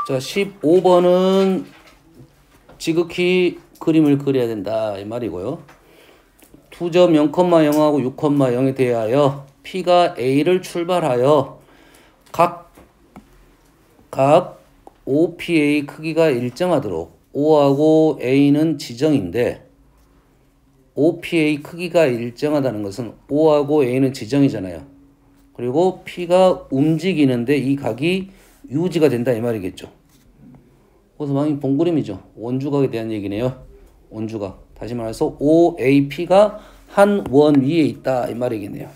자, 15번은 지극히 그림을 그려야 된다 이 말이고요. 2점 0,0하고 6,0에 대하여 P가 A를 출발하여 각 OPA 크기가 일정하도록 O하고 A는 지정인데 OPA 크기가 일정하다는 것은 O하고 A는 지정이잖아요. 그리고 P가 움직이는데 이 각이 유지가 된다 이 말이겠죠. 그래서 방금 본 그림이죠. 원주각에 대한 얘기네요. 원주각. 다시 말해서 OAP가 한 원 위에 있다 이 말이겠네요.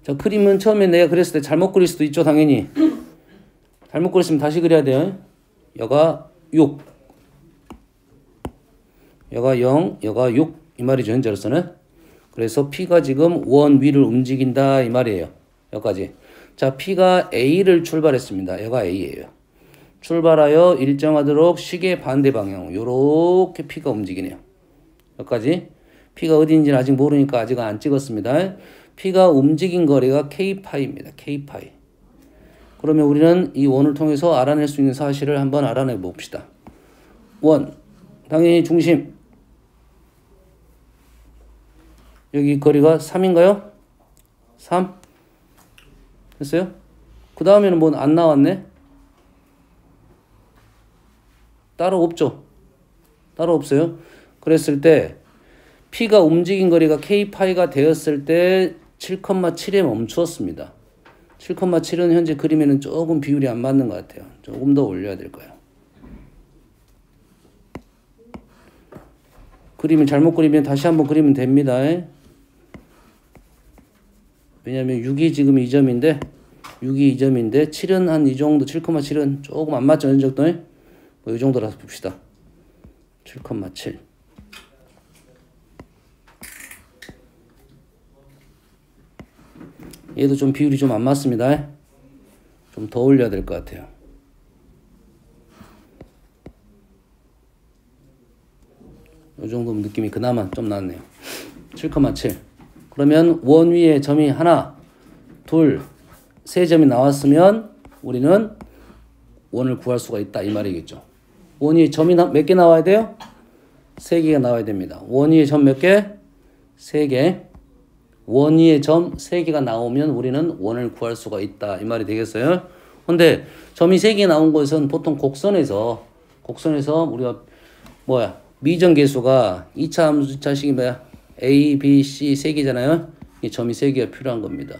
자, 그림은 처음에 내가 그렸을 때 잘못 그릴 수도 있죠. 당연히. 잘못 그렸으면 다시 그려야 돼요. 여가 6. 여가 0, 여가 6. 이 말이죠. 현재로서는. 그래서 P가 지금 원 위를 움직인다 이 말이에요. 여기까지. 자, P가 A를 출발했습니다. 여가 A예요. 출발하여 일정하도록 시계 반대 방향. 요렇게 P가 움직이네요. 여기까지. P가 어디인지는 아직 모르니까 아직 안 찍었습니다. P가 움직인 거리가 K파이입니다. K파이. 그러면 우리는 이 원을 통해서 알아낼 수 있는 사실을 한번 알아내 봅시다. 원. 당연히 중심. 여기 거리가 3인가요? 3. 됐어요? 그 다음에는 뭐 안 나왔네? 따로 없죠? 따로 없어요? 그랬을 때 P가 움직인 거리가 K파이가 되었을 때 7,7에 멈추었습니다. 7,7은 현재 그림에는 조금 비율이 안 맞는 것 같아요. 조금 더 올려야 될 거예요. 그림을 잘못 그리면 다시 한번 그리면 됩니다. 왜냐면 6이 지금 2점인데 6이 2점인데 7은 한 이 정도 7,7은 조금 안 맞죠. 이 정도? 뭐 이 정도라서 봅시다. 7,7 얘도 좀 비율이 좀 안 맞습니다. 좀 더 올려야 될 것 같아요. 이 정도면 느낌이 그나마 좀 낫네요. 7,7 그러면 원 위에 점이 하나, 둘, 세 점이 나왔으면 우리는 원을 구할 수가 있다 이 말이겠죠. 원 위에 점이 몇 개 나와야 돼요? 3개가 나와야 됩니다. 원 위에 점 몇 개? 3개. 원 위에 점 3개가 나오면 우리는 원을 구할 수가 있다 이 말이 되겠어요. 근데 점이 3개 나온 것은 보통 곡선에서 우리가 뭐야? 미정계수가 2차 함수 2차식이 뭐야? A, B, C 3개잖아요. 이 점이 3개가 필요한 겁니다.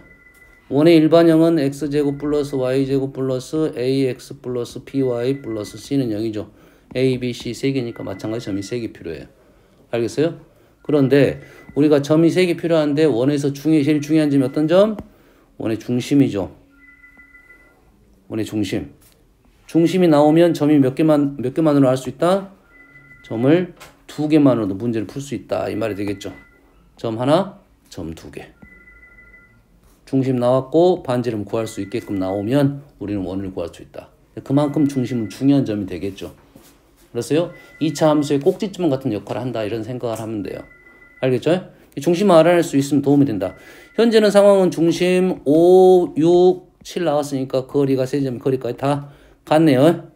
원의 일반형은 x제곱 플러스 y제곱 플러스 ax 플러스 by 플러스 c는 0이죠. a, b, c 3개니까 마찬가지 점이 3개 필요해요. 알겠어요? 그런데 우리가 점이 3개 필요한데 원에서 제일 중요한 점이 어떤 점? 원의 중심이죠. 원의 중심. 중심이 나오면 점이 몇 개만으로 알 수 있다? 점을 2개만으로도 문제를 풀 수 있다 이 말이 되겠죠. 점 하나, 점 2개. 중심 나왔고 반지름 구할 수 있게끔 나오면 우리는 원을 구할 수 있다. 그만큼 중심은 중요한 점이 되겠죠. 그래서요 2차 함수의 꼭지점 같은 역할을 한다 이런 생각을 하면 돼요. 알겠죠? 중심을 알아낼 수 있으면 도움이 된다. 현재는 상황은 중심 5, 6, 7 나왔으니까 거리가 3점 거리까지 다 같네요.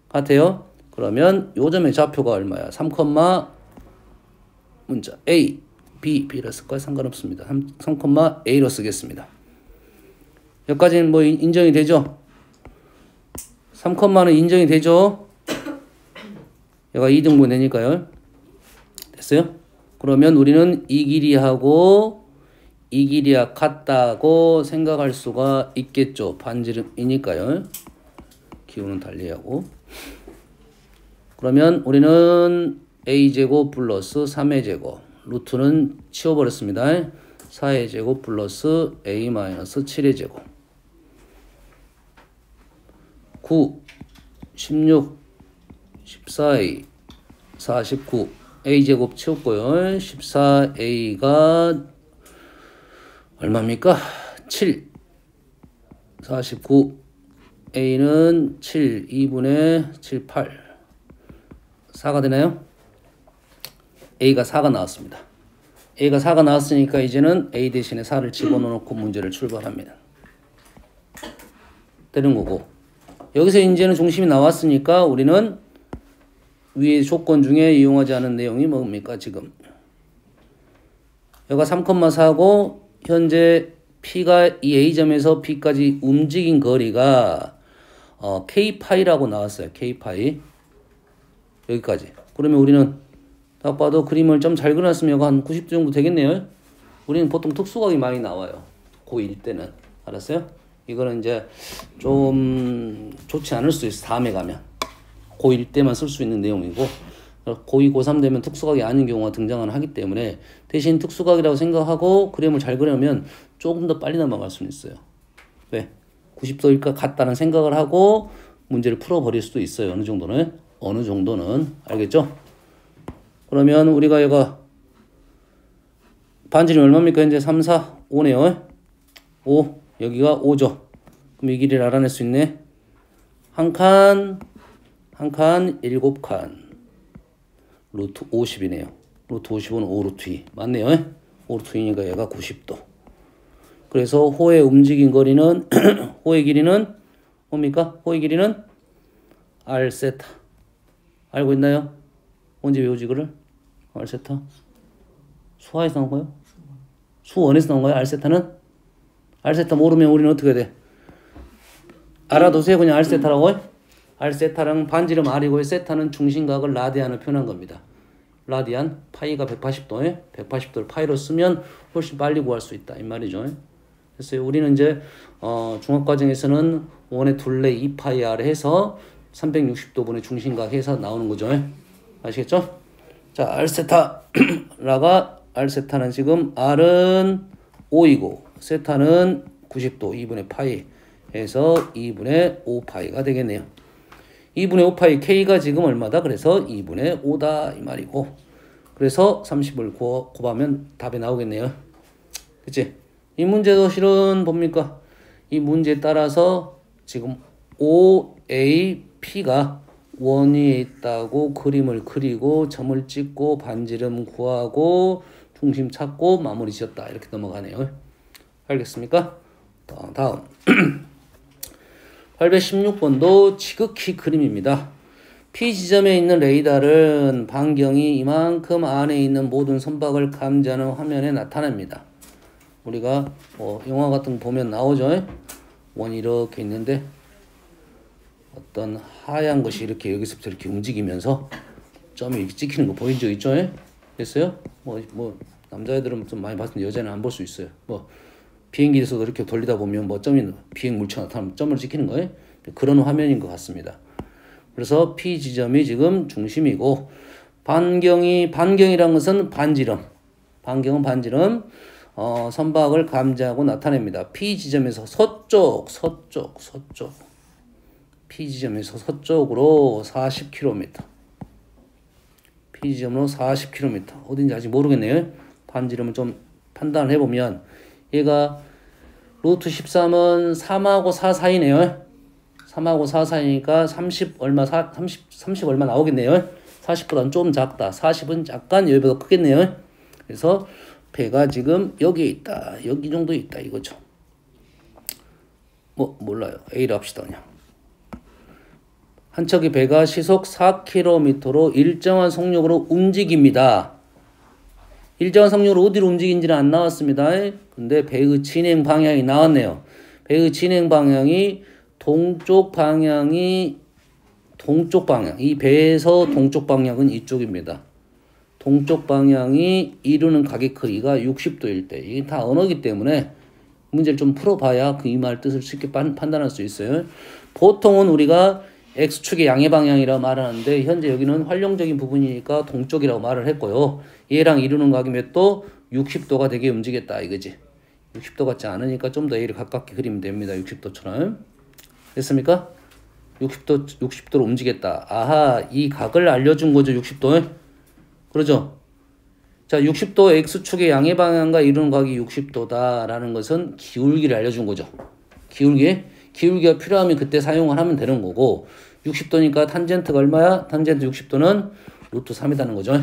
같아요. 그러면 요 점의 좌표가 얼마야? 3, 문자 A, B, B로 쓸까요? 상관없습니다. 3,A로 쓰겠습니다. 여기까지는 뭐 인정이 되죠? 3,는 인정이 되죠? 여기가 2등분 되니까요. 됐어요? 그러면 우리는 이 길이하고 이 길이가 같다고 생각할 수가 있겠죠. 반지름이니까요. 기호는 달리하고. 그러면 우리는 a제곱 플러스 3의 제곱 루트는 치워버렸습니다. 4의 제곱 플러스 a 마이너스 7의 제곱 9, 16, 14a, 49 a제곱 치웠고요. 14a가 얼마입니까? 7, 49 a는 7, 2분의 7, 8 4가 되나요? A가 4가 나왔습니다. A가 4가 나왔으니까 이제는 A 대신에 4를 집어넣고 문제를 출발합니다. 되는 거고. 여기서 이제는 중심이 나왔으니까 우리는 위의 조건 중에 이용하지 않은 내용이 뭡니까 지금. 여기가 3,4고 현재 P가 이 A점에서 B까지 움직인 거리가 K파이라고 나왔어요. K파이. 여기까지. 그러면 우리는 딱 봐도 그림을 좀 잘 그려놨으면 여기 한 90도 정도 되겠네요. 우리는 보통 특수각이 많이 나와요. 고1 때는. 알았어요? 이거는 이제 좀 좋지 않을 수 있어. 다음에 가면. 고1 때만 쓸 수 있는 내용이고 고2, 고3 되면 특수각이 아닌 경우가 등장을 하기 때문에 대신 특수각이라고 생각하고 그림을 잘 그려면 조금 더 빨리 넘어갈 수는 있어요. 왜? 90도일까 같다는 생각을 하고 문제를 풀어버릴 수도 있어요. 어느 정도는. 어느 정도는. 알겠죠? 그러면 우리가 얘가 반지름이 얼마입니까? 현재 3, 4, 5네요. 5. 여기가 5죠. 그럼 이 길이를 알아낼 수 있네. 한 칸 7칸. 루트 50이네요. 루트 50은 5 루트 2. 맞네요. 5 루트 2니까 얘가 90도. 그래서 호의 움직인 거리는 호의 길이는 뭡니까? 호의 길이는 R 세타. 알고 있나요? 언제 외우지 그를? R 세타. 수화에서 나온 거요? 수원에서 나온 거예요? R 세타는? R 세타 모르면 우리는 어떻게 해야 돼? 알아두세요. 그냥 R 세타라고. R 세타랑 반지름 R이고 세타는 중심각을 라디안을 표현한 겁니다. 라디안 파이가 180도에 180도를 파이로 쓰면 훨씬 빨리 구할 수 있다 이 말이죠. 그래서 우리는 이제 중학과정에서는 1의 둘레 2파이 R을 해서 360도분의 중심각 해서 나오는 거죠. 아시겠죠? 자, R 세타라가 R 세타는 지금 R은 5이고 세타는 90도 2분의 파이 해서 2분의 5파이가 되겠네요. 2분의 5파이 K가 지금 얼마다? 그래서 2분의 5다 이 말이고 그래서 30을 곱하면 답이 나오겠네요. 그치? 이 문제도 실은 뭡니까? 이 문제에 따라서 지금 OAP가 원위에 있다고 그림을 그리고 점을 찍고 반지름 구하고 중심 찾고 마무리 지었다 이렇게 넘어가네요. 알겠습니까? 다음 816번도 지극히 그림입니다. P 지점에 있는 레이더는 반경이 이만큼 안에 있는 모든 선박을 감지하는 화면에 나타납니다. 우리가 영화 같은 거 보면 나오죠. 원이 이렇게 있는데 어떤 하얀 것이 이렇게 여기서부터 이렇게 움직이면서 점이 이렇게 찍히는 거 보인 적 있죠? 됐어요? 남자애들은 좀 많이 봤는데 여자는 안 볼 수 있어요. 비행기에서도 이렇게 돌리다 보면 점이 비행 물체가 나타나면 점을 찍히는 거예요. 그런 화면인 것 같습니다. 그래서 P 지점이 지금 중심이고 반경이란 것은 반지름. 반경은 반지름. 선박을 감지하고 나타냅니다. P 지점에서 서쪽. P 지점에서 서쪽으로 40km. P 지점으로 40km. 어딘지 아직 모르겠네요. 반지름을 좀 판단을 해보면 얘가 루트 13은 3하고 4 사이네요. 3하고 4 사이니까 30 얼마 나오겠네요. 40보다는 좀 작다. 40은 약간 여기보다 크겠네요. 그래서 배가 지금 여기에 있다. 여기 정도 있다 이거죠. 몰라요. A로 합시다 그냥. 한 척의 배가 시속 4km로 일정한 속력으로 움직입니다. 일정한 속력으로 어디로 움직인지는 안 나왔습니다. 근데 배의 진행 방향이 나왔네요. 배의 진행 방향이 동쪽 방향. 이 배에서 동쪽 방향은 이쪽입니다. 동쪽 방향이 이루는 각의 크기가 60도일 때. 이게 다 언어이기 때문에 문제를 좀 풀어봐야 그 이 말 뜻을 쉽게 판단할 수 있어요. 보통은 우리가 X축의 양의 방향이라고 말하는데 현재 여기는 활용적인 부분이니까 동쪽이라고 말을 했고요. 얘랑 이루는 각이 몇 도? 60도가 되게 움직였다 이거지. 60도 같지 않으니까 좀 더 A를 가깝게 그리면 됩니다. 60도처럼. 됐습니까? 60도로 움직였다. 아하, 이 각을 알려준 거죠. 60도. 그러죠? 자, 60도 X축의 양의 방향과 이루는 각이 60도다라는 것은 기울기를 알려준 거죠. 기울기가 필요하면 그때 사용을 하면 되는 거고 60도니까 탄젠트가 얼마야? 탄젠트 60도는 루트 3이라는 거죠.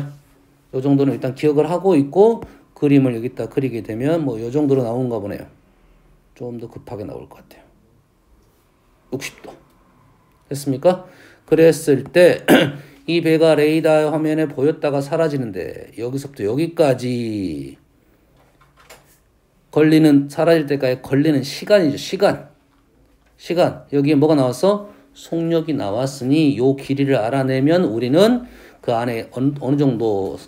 요 정도는 일단 기억을 하고 있고 그림을 여기다 그리게 되면 요 정도로 나오는가 보네요. 좀 더 급하게 나올 것 같아요. 60도. 됐습니까? 그랬을 때 이 배가 레이더 화면에 보였다가 사라지는데 여기서부터 여기까지 걸리는 사라질 때까지 걸리는 시간이죠. 시간. 여기에 뭐가 나왔어? 속력이 나왔으니 요 길이를 알아내면 우리는 그 안에 어느 정도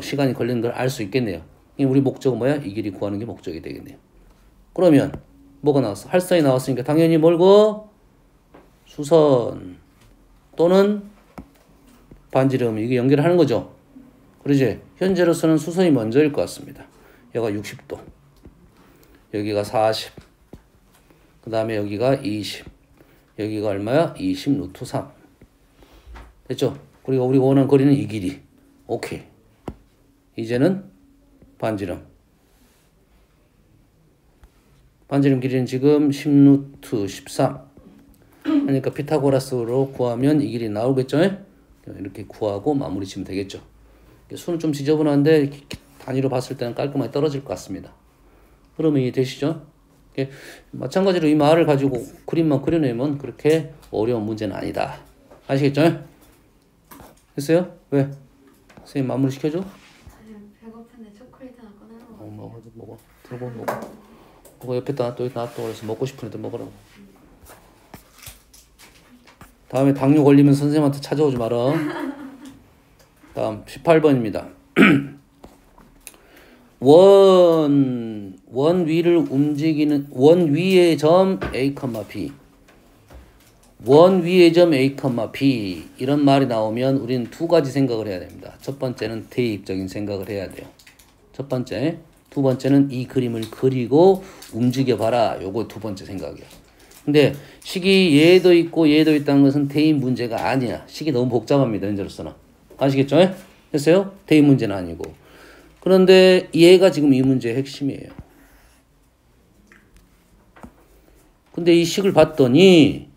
시간이 걸리는 걸 알 수 있겠네요. 우리 목적은 뭐야? 이 길이 구하는 게 목적이 되겠네요. 그러면 뭐가 나왔어? 활선이 나왔으니까 당연히 뭘고? 수선 또는 반지름 이게 연결하는 거죠. 그러지? 현재로서는 수선이 먼저일 것 같습니다. 여기가 60도. 여기가 40. 그 다음에 여기가 20. 여기가 얼마야? 20 루트 3. 됐죠? 그리고 우리가 원하는 거리는 이 길이. 오케이. 이제는 반지름. 반지름 길이는 지금 10 루트 13. 그러니까 피타고라스로 구하면 이 길이 나오겠죠? 이렇게 구하고 마무리 치면 되겠죠. 수는 좀 지저분한데 단위로 봤을 때는 깔끔하게 떨어질 것 같습니다. 그러면 이해되시죠? 마찬가지로 이 말을 가지고 그림만 그려내면 그렇게 어려운 문제는 아니다. 아시겠죠? 됐어요? 왜? 선생님 마무리 시켜줘? 아니, 배고픈데 초콜릿 하나 꺼내놓어. 먹어. 들고 먹어. 그거 옆에다 놔둬. 그래서 먹고 싶은 애들 먹으라고. 다음에 당뇨 걸리면 선생님한테 찾아오지 마라. 다음 18번입니다. 원 위를 움직이는 원 위의 점 A, B. 원 위의 점 A, B 이런 말이 나오면 우리는 두 가지 생각을 해야 됩니다. 첫 번째는 대입적인 생각을 해야 돼요. 첫 번째. 두 번째는 이 그림을 그리고 움직여봐라. 요거 두 번째 생각이야. 근데 식이 얘도 있고 얘도 있다는 것은 대입 문제가 아니야. 식이 너무 복잡합니다. 현재로서는. 아시겠죠? 됐어요? 대입 문제는 아니고. 그런데 얘가 지금 이 문제의 핵심이에요. 근데 이 식을 봤더니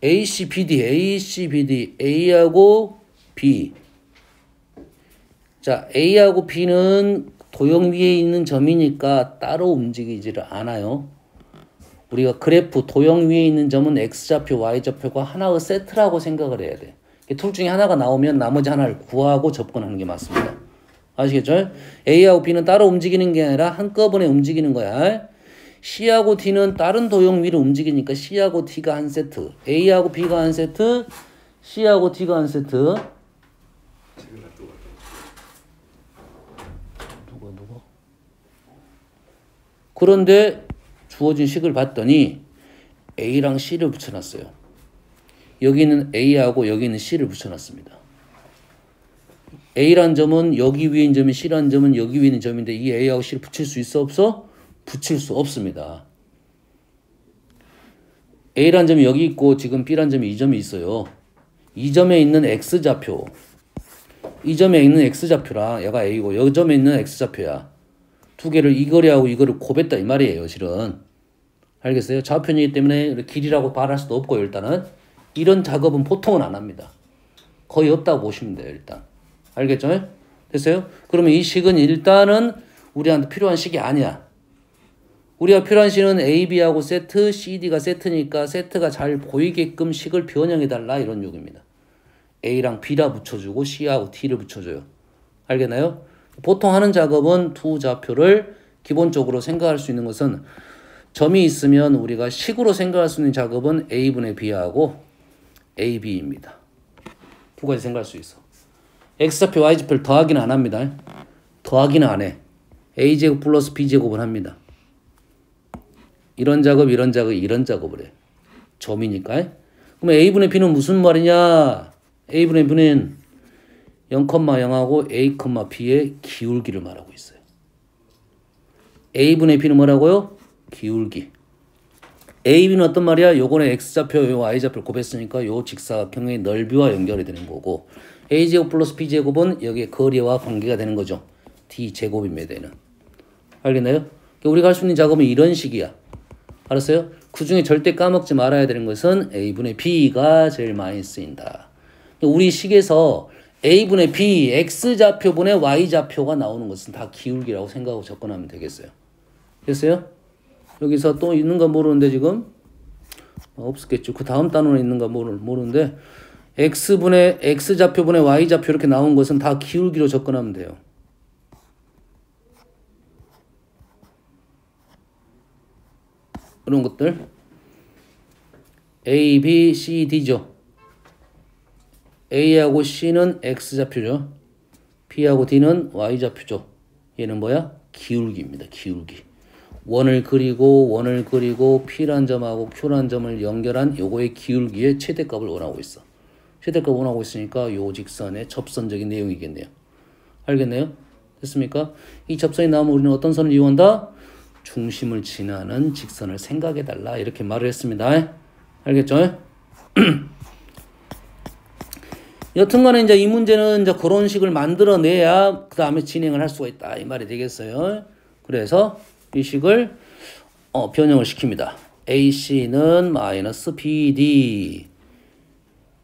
AC, BD, A하고 B. 자, A하고 B는 도형 위에 있는 점이니까 따로 움직이지를 않아요. 우리가 그래프 도형 위에 있는 점은 X좌표, Y좌표가 하나의 세트라고 생각을 해야 돼. 둘 중에 하나가 나오면 나머지 하나를 구하고 접근하는 게 맞습니다. 아시겠죠? A하고 B는 따로 움직이는 게 아니라 한꺼번에 움직이는 거야. C하고 D는 다른 도형 위를 움직이니까 C하고 D가 한 세트, A하고 B가 한 세트, C하고 D가 한 세트. 누가? 그런데 주어진 식을 봤더니 A랑 C를 붙여놨어요. 여기는 A하고 여기는 C를 붙여놨습니다. A란 점은 여기 위에 있는 점이 C란 점은 여기 위에 있는 점인데 이 A하고 C를 붙일 수 있어 없어? 붙일 수 없습니다. A란 점이 여기 있고 지금 B란 점이 이 점이 있어요. 이 점에 있는 X좌표, 이 점에 있는 X좌표랑 얘가 A고 이 점에 있는 X좌표야. 두 개를 이 거리하고 이 거리를 곱했다 이 말이에요. 실은. 알겠어요? 좌표이기 때문에 길이라고 말할 수도 없고요. 일단은 이런 작업은 보통은 안 합니다. 거의 없다고 보시면 돼요. 일단. 알겠죠? 됐어요? 그러면 이 식은 일단은 우리한테 필요한 식이 아니야. 우리가 필요한 식은 A, B하고 세트, C, D가 세트니까 세트가 잘 보이게끔 식을 변형해달라 이런 요구입니다. A랑 B라 붙여주고 C하고 T를 붙여줘요. 알겠나요? 보통 하는 작업은 두 좌표를 기본적으로 생각할 수 있는 것은 점이 있으면 우리가 식으로 생각할 수 있는 작업은 A분의 B하고 AB입니다. 두 가지 생각할 수 있어. X좌표, Y좌표를 더하기는 안 합니다. 더하기는 안 해. A제곱 플러스 B제곱은 합니다. 이런 작업, 이런 작업, 이런 작업을 해. 점이니까. 그럼 A분의 B는 무슨 말이냐? A분의 B는 0,0하고 A, B의 기울기를 말하고 있어요. A분의 B는 뭐라고요? 기울기. AB는 어떤 말이야? 요거는 X좌표, 요 Y좌표를 곱했으니까 요 직사각형의 넓이와 연결이 되는 거고 A제곱 플러스 B제곱은 여기에 거리와 관계가 되는 거죠. D제곱입니다. 얘는. 알겠나요? 우리가 할 수 있는 작업은 이런 식이야. 알았어요? 그 중에 절대 까먹지 말아야 되는 것은 A분의 B가 제일 많이 쓰인다. 우리 식에서 A분의 B, X좌표분의 Y좌표가 나오는 것은 다 기울기라고 생각하고 접근하면 되겠어요. 됐어요? 여기서 또 있는 건 모르는데 지금 없었겠죠. 그 다음 단원에 있는가 모르는데 x분의 x좌표분의 y좌표 이렇게 나온 것은 다 기울기로 접근하면 돼요. 그런 것들 A, B, C, D죠. A하고 C는 x좌표죠. B하고 D는 y좌표죠. 얘는 뭐야? 기울기입니다. 기울기. 원을 그리고 P란 점하고 Q란 점을 연결한 요거의 기울기의 최대값을 원하고 있어. 최대값 원하고 있으니까 요 직선의 접선적인 내용이겠네요. 알겠네요? 됐습니까? 이 접선이 나오면 우리는 어떤 선을 이용한다? 중심을 지나는 직선을 생각해달라. 이렇게 말을 했습니다. 알겠죠? 여튼간에 이제 이 문제는 이제 그런 식을 만들어내야 그 다음에 진행을 할 수가 있다. 이 말이 되겠어요. 그래서 이 식을 변형을 시킵니다. AC는 마이너스 BD.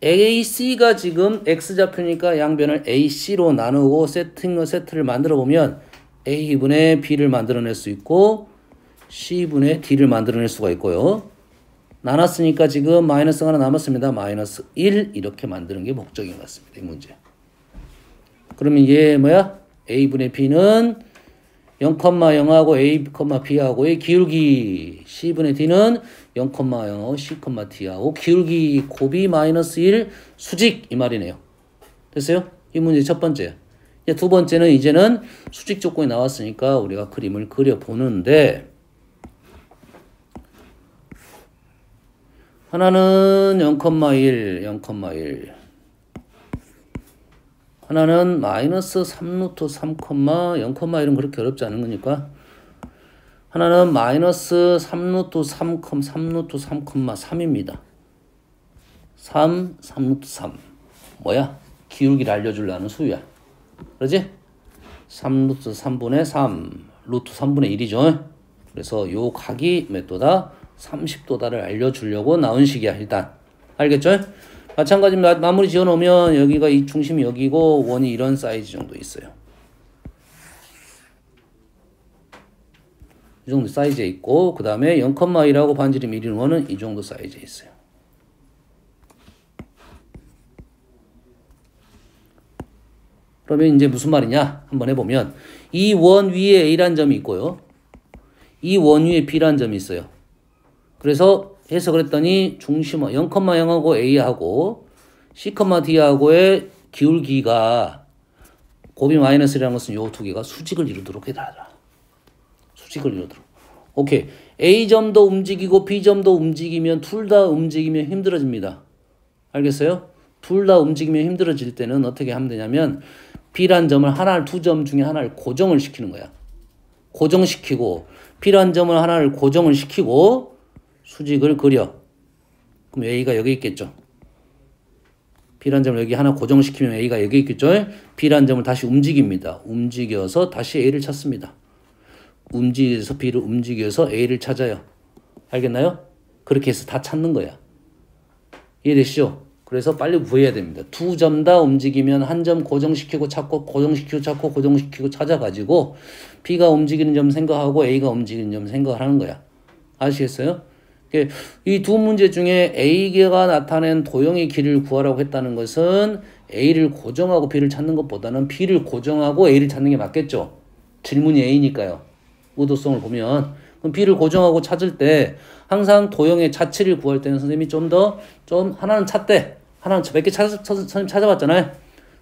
AC가 지금 X좌표니까 양변을 AC로 나누고 세트를 만들어 보면 A분의 B를 만들어낼 수 있고 C분의 D를 만들어낼 수가 있고요. 나눴으니까 지금 마이너스가 하나 남았습니다. 마이너스 1 이렇게 만드는 게 목적인 것 같습니다. 이 문제. 그러면 얘 뭐야? A분의 B는 0,0하고 A, B하고의 기울기 C분의 D는 0,0하고 C, D하고 기울기 곱이 마이너스 1 수직 이 말이네요. 됐어요? 이 문제 첫 번째. 두 번째는 이제는 수직 조건이 나왔으니까 우리가 그림을 그려보는데 하나는 0,1 하나는 마이너스 3루트 3, 0,1은 그렇게 어렵지 않은 거니까 하나는 마이너스 3루트 3,3입니다. 3루트 3 뭐야? 기울기를 알려주려는 수야. 그러지? 3루트 3분의 3 루트 3분의 1이죠. 그래서 요 각이 몇 도다? 30도다를 알려주려고 나온 식이야. 일단 알겠죠? 마찬가지로 마무리 지어놓으면 여기가 이 중심이 여기고 원이 이런 사이즈 정도 있어요. 이 정도 사이즈에 있고 그 다음에 0,1하고 반지름 1인 원은 이 정도 사이즈에 있어요. 그러면 이제 무슨 말이냐 한번 해보면 이 원 위에 A란 점이 있고요. 이 원 위에 B란 점이 있어요. 그래서 해석을 했더니 중심은 0,0하고 A하고 C, D하고의 기울기가 곱이 마이너스라는 것은 요 두 개가 수직을 이루도록 해달라. 수직을 이루도록. 오케이. A점도 움직이고 B점도 움직이면 둘 다 움직이면 힘들어집니다. 알겠어요? 둘 다 움직이면 힘들어질 때는 어떻게 하면 되냐면 B란 점을 두 점 중에 하나를 고정을 시키는 거야. 고정시키고 B란 점을 하나를 고정을 시키고 수직을 그려. 그럼 A가 여기 있겠죠. B란 점을 여기 하나 고정시키면 A가 여기 있겠죠. B란 점을 다시 움직입니다. 움직여서 다시 A를 찾습니다. 움직여서 B를 움직여서 A를 찾아요. 알겠나요? 그렇게 해서 다 찾는 거야. 이해되시죠? 그래서 빨리 구해야 됩니다. 두 점 다 움직이면 한 점 고정시키고 찾고 고정시키고 찾고 고정시키고 찾아가지고 B가 움직이는 점 생각하고 A가 움직이는 점 생각하는 거야. 아시겠어요? 이 두 문제 중에 A가 나타낸 도형의 길이를 구하라고 했다는 것은 A를 고정하고 B를 찾는 것보다는 B를 고정하고 A를 찾는 게 맞겠죠. 질문이 A니까요. 의도성을 보면. 그럼 B를 고정하고 찾을 때 항상 도형의 자체를 구할 때는 선생님이 하나는 찾되 하나는 몇 개 선생님 찾아봤잖아요.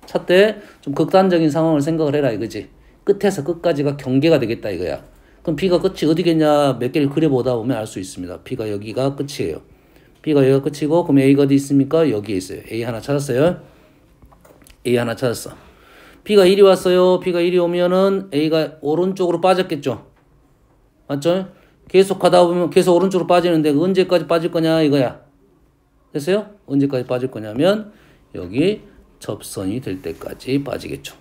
찾되 좀 극단적인 상황을 생각을 해라 이거지. 끝에서 끝까지가 경계가 되겠다 이거야. 그럼 B가 끝이 어디겠냐 몇 개를 그려보다 보면 알 수 있습니다. B가 여기가 끝이에요. B가 여기가 끝이고 그럼 A가 어디 있습니까? 여기에 있어요. A 하나 찾았어요. A 하나 찾았어. B가 이리 왔어요. B가 이리 오면은 A가 오른쪽으로 빠졌겠죠. 맞죠? 계속 가다 보면 계속 오른쪽으로 빠지는데 언제까지 빠질 거냐 이거야. 됐어요? 언제까지 빠질 거냐면 여기 접선이 될 때까지 빠지겠죠.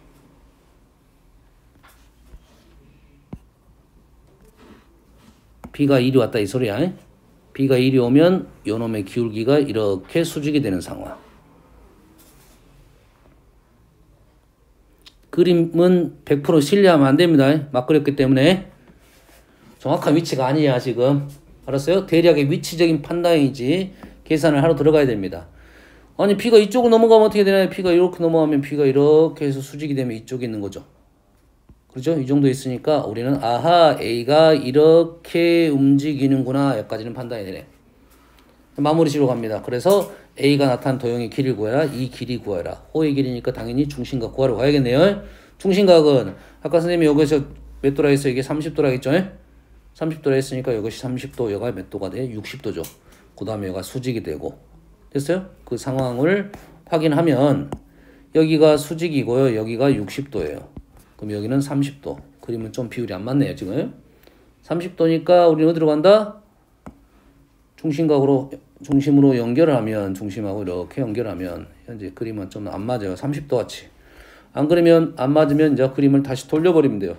B가 이리 왔다 이 소리야. B가 이리 오면 요놈의 기울기가 이렇게 수직이 되는 상황. 그림은 100% 신뢰하면 안 됩니다. 막 그렸기 때문에. 정확한 위치가 아니야 지금. 알았어요? 대략의 위치적인 판단이지 계산을 하러 들어가야 됩니다. 아니 P가 이쪽으로 넘어가면 어떻게 되나요? P가 이렇게 넘어가면 P가 이렇게 해서 수직이 되면 이쪽에 있는 거죠. 그렇죠? 이 정도 있으니까 우리는 아하 A가 이렇게 움직이는구나 여기까지는 판단이 되네. 마무리식으로 갑니다. 그래서 A가 나타난 도형의 길이를 구해라. 이 길이 구해라. 호의 길이니까 당연히 중심각 구하러 가야겠네요. 중심각은 아까 선생님이 여기서 몇 도라 했어요? 이게 30도라 했죠? 30도라 했으니까 이것이 30도, 여가 몇 도가 돼? 60도죠. 그 다음에 여가 수직이 되고 됐어요? 그 상황을 확인하면 여기가 수직이고요. 여기가 60도예요. 그럼 여기는 30도. 그림은 좀 비율이 안 맞네요. 지금 30도니까 우리는 어디로 간다? 중심으로 연결을 하면 중심하고 이렇게 연결하면 현재 그림은 좀 안 맞아요. 30도 같이. 안 그러면 안 맞으면 이제 그림을 다시 돌려버리면 돼요.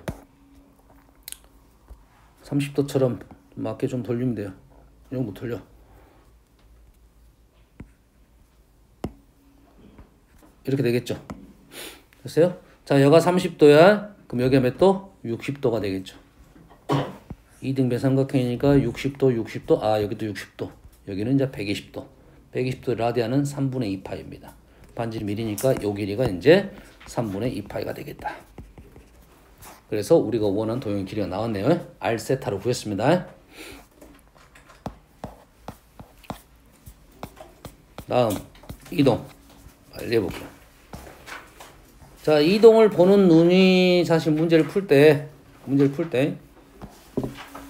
30도처럼 맞게 좀 돌리면 돼요. 이 정도 돌려. 이렇게 되겠죠. 됐어요? 자, 여가 30도야. 그럼 여기가 몇 도? 60도가 되겠죠. 2등변 삼각형이니까 60도, 60도. 아, 여기도 60도. 여기는 이제 120도. 120도 라디안은 3분의 2파이입니다. 반지름 1이니까 요 길이가 이제 3분의 2파이가 되겠다. 그래서 우리가 원하는 도형의 길이가 나왔네요. R세타로 구했습니다. 다음 이동 빨리 해볼게요. 자, 이동을 보는 눈이 사실 문제를 풀 때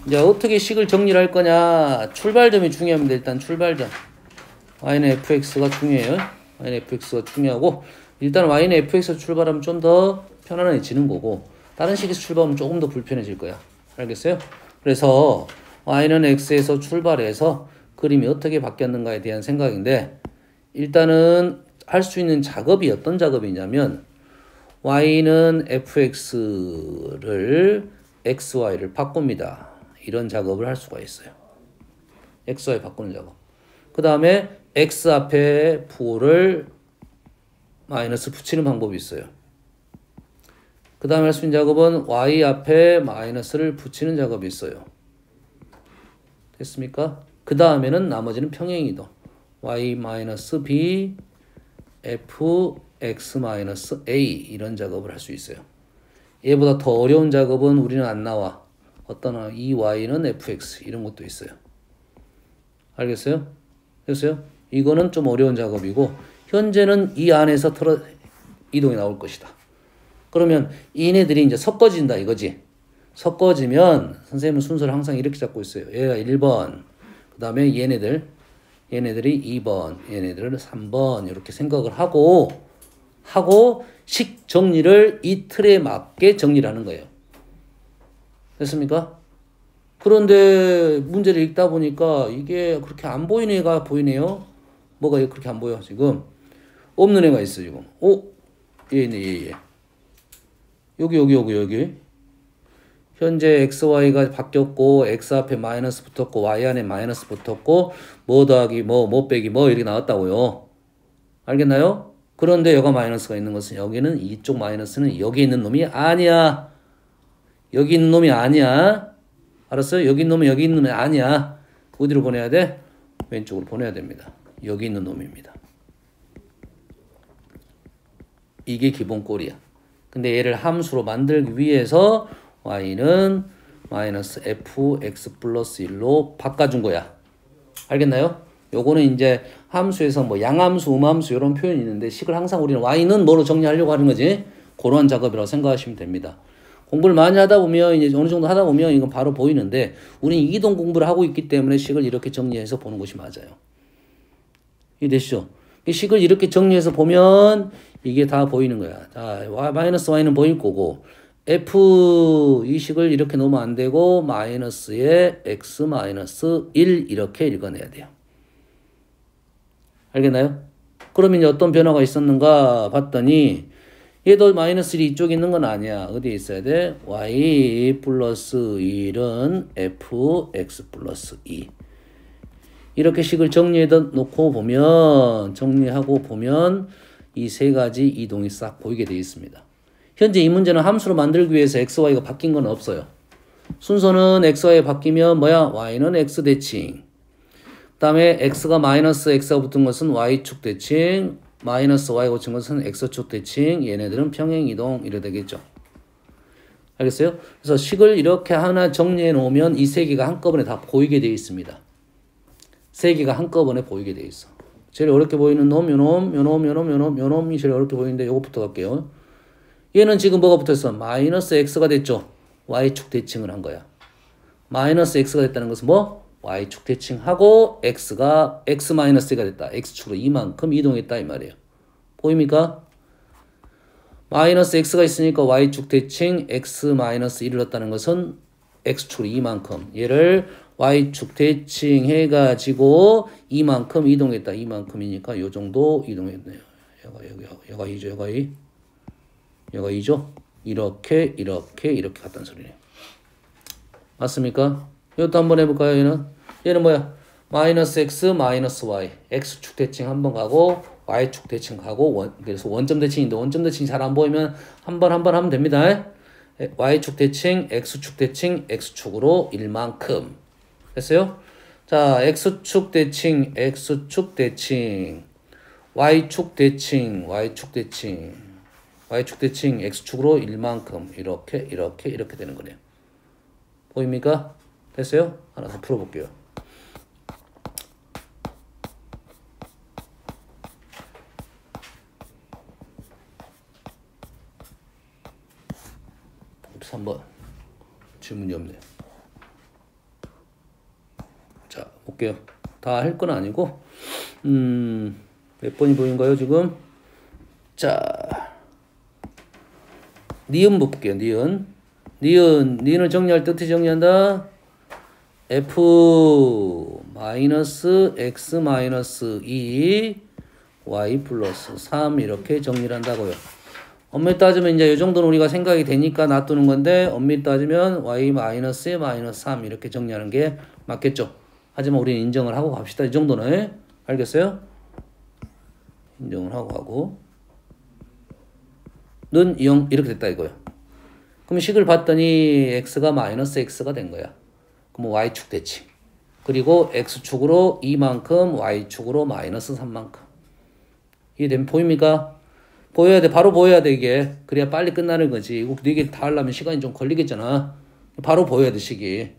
이제 어떻게 식을 정리를 할 거냐. 출발점이 중요합니다. 일단 출발점 y는 fx가 중요해요. y는 fx가 중요하고 일단 y는 fx에서 출발하면 좀 더 편안해지는 거고 다른 식에서 출발하면 조금 더 불편해질 거야. 알겠어요? 그래서 y는 x에서 출발해서 그림이 어떻게 바뀌었는가에 대한 생각인데 일단은 할 수 있는 작업이 어떤 작업이냐면 y는 fx를 xy를 바꿉니다. 이런 작업을 할 수가 있어요. xy 바꾸는 작업. 그 다음에 x 앞에 부호를 마이너스 붙이는 방법이 있어요. 그 다음에 할 수 있는 작업은 y 앞에 마이너스를 붙이는 작업이 있어요. 됐습니까? 그 다음에는 나머지는 평행이동. y-b fx-a 이런 작업을 할 수 있어요. 얘보다 더 어려운 작업은 우리는 안 나와. 어떤 이 y는 fx 이런 것도 있어요. 알겠어요? 됐어요? 이거는 좀 어려운 작업이고 현재는 이 안에서 이동이 나올 것이다. 그러면 얘네들이 이제 섞어진다 이거지. 섞어지면 선생님은 순서를 항상 이렇게 잡고 있어요. 얘가 1번, 그 다음에 얘네들이 2번, 얘네들은 3번 이렇게 생각을 하고 식 정리를 이 틀에 맞게 정리를 하는 거예요. 됐습니까? 그런데 문제를 읽다 보니까 이게 그렇게 안 보이는 애가 보이네요. 뭐가 그렇게 안 보여 지금? 없는 애가 있어 지금. 얘 있네 얘. 여기. 현재 xy가 바뀌었고 x 앞에 마이너스 붙었고 y 안에 마이너스 붙었고 뭐 더하기 뭐 빼기 이렇게 나왔다고요. 알겠나요? 그런데 여가 마이너스가 있는 것은 여기는 이쪽 마이너스는 여기 있는 놈이 아니야. 여기 있는 놈이 아니야. 알았어요? 여기 있는 놈이 여기 있는 놈이 아니야. 어디로 보내야 돼? 왼쪽으로 보내야 됩니다. 여기 있는 놈입니다. 이게 기본 꼴이야. 근데 얘를 함수로 만들기 위해서 y는 마이너스 fx 플러스 1로 바꿔준 거야. 알겠나요? 요거는 이제 함수에서 뭐 양함수, 음함수 이런 표현이 있는데 식을 항상 우리는 y는 뭐로 정리하려고 하는 거지? 그런 작업이라고 생각하시면 됩니다. 공부를 많이 하다 보면 이제 어느 정도 하다 보면 이건 바로 보이는데 우리는 이동 공부를 하고 있기 때문에 식을 이렇게 정리해서 보는 것이 맞아요. 이해되시죠? 식을 이렇게 정리해서 보면 이게 다 보이는 거야. 자, 마이너스 y는 보일 거고 f 이 식을 이렇게 놓으면 안 되고 마이너스에 x 마이너스 1 이렇게 읽어내야 돼요. 알겠나요? 그러면 이제 어떤 변화가 있었는가 봤더니 얘도 마이너스 1이 이쪽에 있는 건 아니야. 어디에 있어야 돼? y 플러스 1은 fx 플러스 2 이렇게 식을 정리하고 보면 이 세 가지 이동이 싹 보이게 되어 있습니다. 현재 이 문제는 함수로 만들기 위해서 x, y가 바뀐 건 없어요. 순서는 x, y 바뀌면 뭐야? y는 x 대칭 다음에 x가 마이너스 x가 붙은 것은 y축 대칭, 마이너스 y 고친 것은 x축 대칭, 얘네들은 평행이동 이래 되겠죠. 알겠어요? 그래서 식을 이렇게 하나 정리해 놓으면 이 세 개가 한꺼번에 다 보이게 되어 있습니다. 세 개가 한꺼번에 보이게 되어 있어. 제일 어렵게 보이는 놈, 요놈이 제일 어렵게 보이는데 요것부터 갈게요. 얘는 지금 뭐가 붙어있어? 마이너스 x가 됐죠. y축 대칭을 한 거야. 마이너스 x가 됐다는 것은 뭐? y축 대칭하고 x가 x 마이너스 가 됐다. x축으로 이만큼 이동했다 이 말이에요. 보입니까? 마이너스 x가 있으니까 y축 대칭 x 마이너스 1을 넣었다는 것은 x축으로 이만큼. 얘를 y축 대칭 해가지고 이만큼 이동했다. 이만큼이니까 요 정도 이동했네요. 얘가 2죠. 얘가 2죠. 이렇게 갔다는 소리네요. 맞습니까? 이것도 한번 해볼까요? 얘는 뭐야? 마이너스 x 마이너스 y. x축 대칭 한번 가고 y축 대칭 가고 그래서 원점 대칭인데 원점 대칭이 잘 안 보이면 한 번 하면 됩니다. y축 대칭, x축 대칭, x축으로 1만큼. 됐어요? 자, x축 대칭, y축 대칭, y축 대칭, x축으로 1만큼. 이렇게 되는 거네요. 보입니까? 됐어요? 하나 더 풀어볼게요. 그래서 한번 질문이 없네요. 자, 볼게요. 다 할 건 아니고, 몇 번이 보인가요, 지금? 자, 니은 볼게요, 니은을 정리할 때 어떻게 정리한다? f 마이너스 x 마이너스 2 y 플러스 3 이렇게 정리를 한다고요. 엄밀히 따지면 이제 이 정도는 우리가 생각이 되니까 놔두는 건데 엄밀히 따지면 y 마이너스 3 이렇게 정리하는 게 맞겠죠. 하지만 우리는 인정을 하고 갑시다. 이 정도는. 알겠어요? 인정을 하고 는 0 이렇게 됐다 이거요. 그럼 식을 봤더니 x가 마이너스 x가 된 거야. 그럼 y축 대칭. 그리고 x축으로 2만큼, y축으로 마이너스 3만큼. 이해되면 보입니까? 보여야 돼. 바로 보여야 돼, 이게. 그래야 빨리 끝나는 거지. 이거 4개 다 하려면 시간이 좀 걸리겠잖아. 바로 보여야 돼, 식이.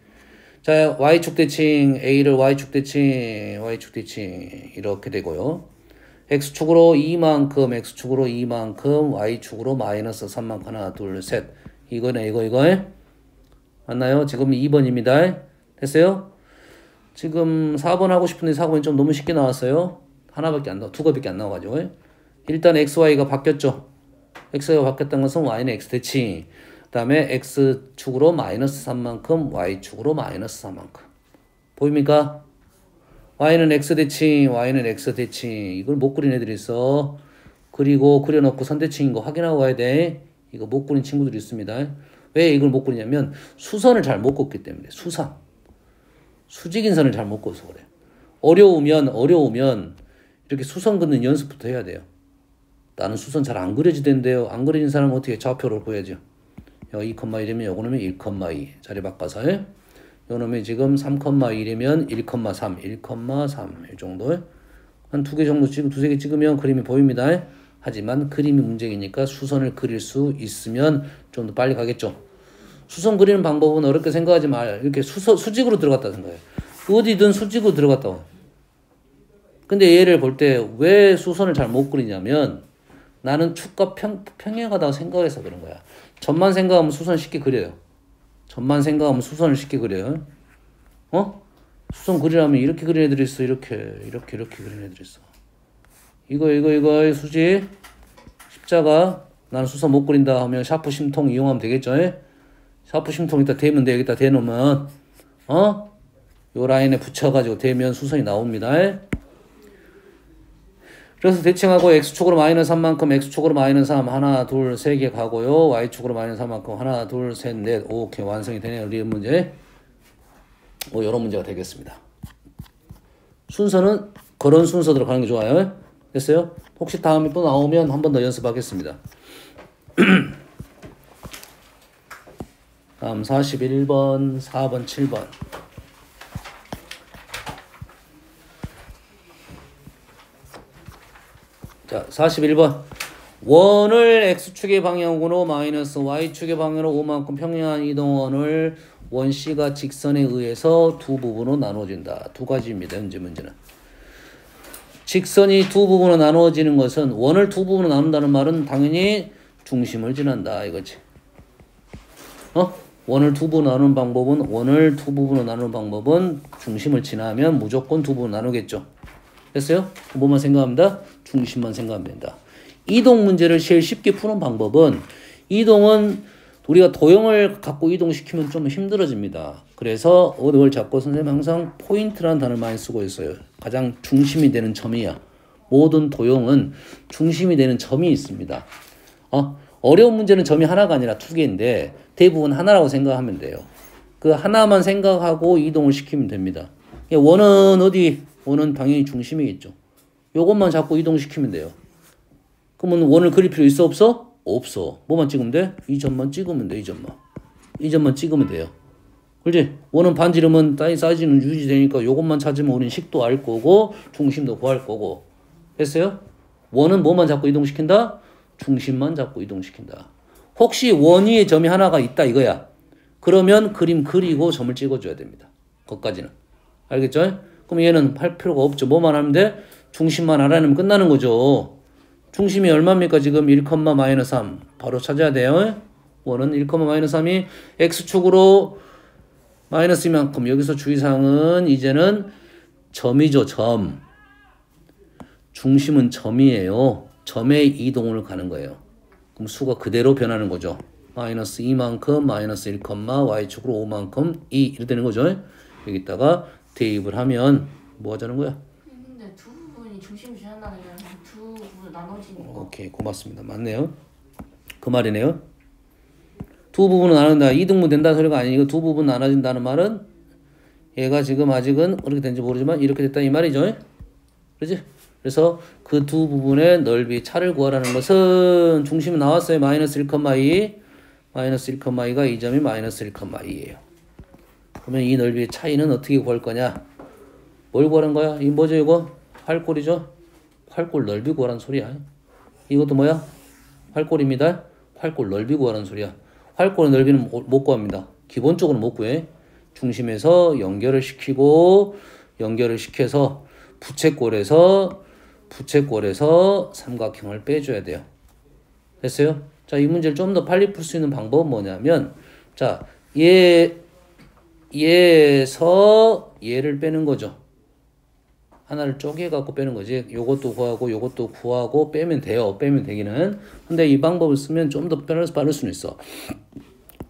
자, y축 대칭, a를 y축 대칭, 이렇게 되고요. x축으로 2만큼, y축으로 마이너스 3만큼. 하나, 둘, 셋. 이거네, 이거. 맞나요? 지금 2번입니다. 됐어요? 지금 4번 하고 싶은데 4번이 좀 너무 쉽게 나왔어요. 두 개밖에 안 나와가지고. 일단 xy가 바뀌었죠. x가 바뀌었다는 것은 y는 x 대칭. 그 다음에 x축으로 마이너스 3만큼, y축으로 마이너스 4만큼. 보입니까? y는 x 대칭. 이걸 못 그린 애들이 있어. 그리고 그려놓고 선대칭인 거 확인하고 가야 돼. 이거 못 그린 친구들이 있습니다. 왜 이걸 못 그리냐면 수선을 잘 못 긋기 때문에. 수직인 선을 잘 못 긋어서 그래. 어려우면 이렇게 수선 긋는 연습부터 해야 돼요. 나는 수선 잘 안 그려지던데요. 안 그려진 사람은 어떻게 좌표로 보여야죠. 여기 2,1이면 요거 놈이 1,2 자리 바꿔서 요 놈이 지금 3,1이면 1,3 이 정도. 한 2개 정도 두세 개 찍으면 그림이 보입니다. 하지만 그림이 문제이니까 수선을 그릴 수 있으면 좀 더 빨리 가겠죠. 수선 그리는 방법은 어렵게 생각하지 말. 이렇게 수직으로 들어갔다 생각해. 어디든 수직으로 들어갔다고. 근데 얘를 볼 때 왜 수선을 잘 못 그리냐면 나는 축과 평행하다고 생각해서 그런 거야. 점만 생각하면 수선 쉽게 그려요. 수선을 쉽게 그려요. 수선 그리려면 이렇게 그리는 애들이 있어. 이렇게 그리는 애들이 있어. 이거 수직 십자가. 나는 수선 못 그린다 하면 샤프 심통 이용하면 되겠죠. 샤프 심통 이따 대면 돼. 여기다 대놓으면 요 라인에 붙여가지고 대면 수선이 나옵니다. 그래서 대칭하고 x축으로 마이너스 3만큼, x축으로 마이너스 3 하나 둘 세 개 가고요. y축으로 마이너스 3만큼 하나 둘 셋 넷 오케이 완성이 되네요. 리은 문제. 이런 문제가 되겠습니다. 순서는 그런 순서대로 가는 게 좋아요. 됐어요? 혹시 다음에 또 나오면 한 번 더 연습하겠습니다. 다음 41번, 4번, 7번. 자, 41번. 원을 x축의 방향으로 마이너스 y축의 방향으로 5만큼 평행한 이동원을 원 C가 직선에 의해서 두 부분으로 나눠진다. 두 가지입니다. 현재 문제는. 직선이 두 부분으로 나누어지는 것은 원을 두 부분으로 나눈다는 말은 당연히 중심을 지난다 이거지. 원을 두 부분으로 나누는 방법은 중심을 지나면 무조건 두 부분으로 나누겠죠. 됐어요? 뭐만 생각합니다? 중심만 생각하면 된다. 이동 문제를 제일 쉽게 푸는 방법은 이동은 우리가 도형을 갖고 이동시키면 좀 힘들어집니다. 그래서 이걸 잡고 선생님 항상 포인트라는 단어를 많이 쓰고 있어요. 가장 중심이 되는 점이야. 모든 도형은 중심이 되는 점이 있습니다. 어려운 문제는 점이 하나가 아니라 두 개인데 대부분 하나라고 생각하면 돼요. 그 하나만 생각하고 이동을 시키면 됩니다. 원은 어디? 원은 당연히 중심이겠죠. 요것만 잡고 이동시키면 돼요. 그러면 원을 그릴 필요 있어 없어? 없어. 뭐만 찍으면 돼? 이 점만 찍으면 돼. 이 점만 찍으면 돼요. 그렇지? 원은 반지름은 사이즈는 유지되니까 요것만 찾으면 우리는 식도 알 거고 중심도 구할 거고. 됐어요? 원은 뭐만 잡고 이동시킨다? 중심만 잡고 이동시킨다. 혹시 원 위에 점이 하나가 있다 이거야. 그러면 그림 그리고 점을 찍어줘야 됩니다. 거기까지는. 알겠죠? 그럼 얘는 할 필요가 없죠. 뭐만 하면 돼? 중심만 알아내면 끝나는 거죠. 중심이 얼마입니까? 지금 1,-3. 바로 찾아야 돼요. 원은 1,-3이 x축으로 마이너스 이만큼. 여기서 주의사항은 이제는 점이죠. 점. 중심은 점이에요. 점의 이동을 가는 거예요. 그럼 수가 그대로 변하는 거죠. 마이너스 이만큼, 마이너스 1, y축으로 5만큼 2 이렇게 되는 거죠. 여기다가 대입을 하면 뭐 하자는 거야? 근데 두 부분이 중심 지난다는 게 아니라 두 부분 나눠지니까. 오케이, 고맙습니다. 맞네요. 그 말이네요. 두 부분은 나눈다. 이등분 된다는 소리가 아니고 두 부분 나눠진다는 말은 얘가 지금 아직은 어떻게 된지 모르지만 이렇게 됐다 이 말이죠. 그렇지? 그래서 그 두 부분의 넓이 차를 구하라는 것은 중심이 나왔어요. 마이너스 1,2. 마이너스 1,2가 이 점이 마이너스 1,2예요. 그러면 이 넓이의 차이는 어떻게 구할 거냐? 뭘 구하는 거야? 이 뭐죠 이거? 활골이죠? 활골 넓이 구하라는 소리야. 이것도 뭐야? 활골입니다. 활골 넓이 구하라는 소리야. 활골의 넓이는 못 구합니다. 기본적으로 못 구해. 중심에서 연결을 시키고 연결을 시켜서 부채꼴에서 삼각형을 빼줘야 돼요. 됐어요? 자, 이 문제를 좀 더 빨리 풀 수 있는 방법은 뭐냐면 자, 얘에서 얘를 빼는 거죠. 하나를 쪼개갖고 빼는 거지. 요것도 구하고 빼면 돼요. 빼면 되기는. 근데 이 방법을 쓰면 좀 더 빠를 수는 있어.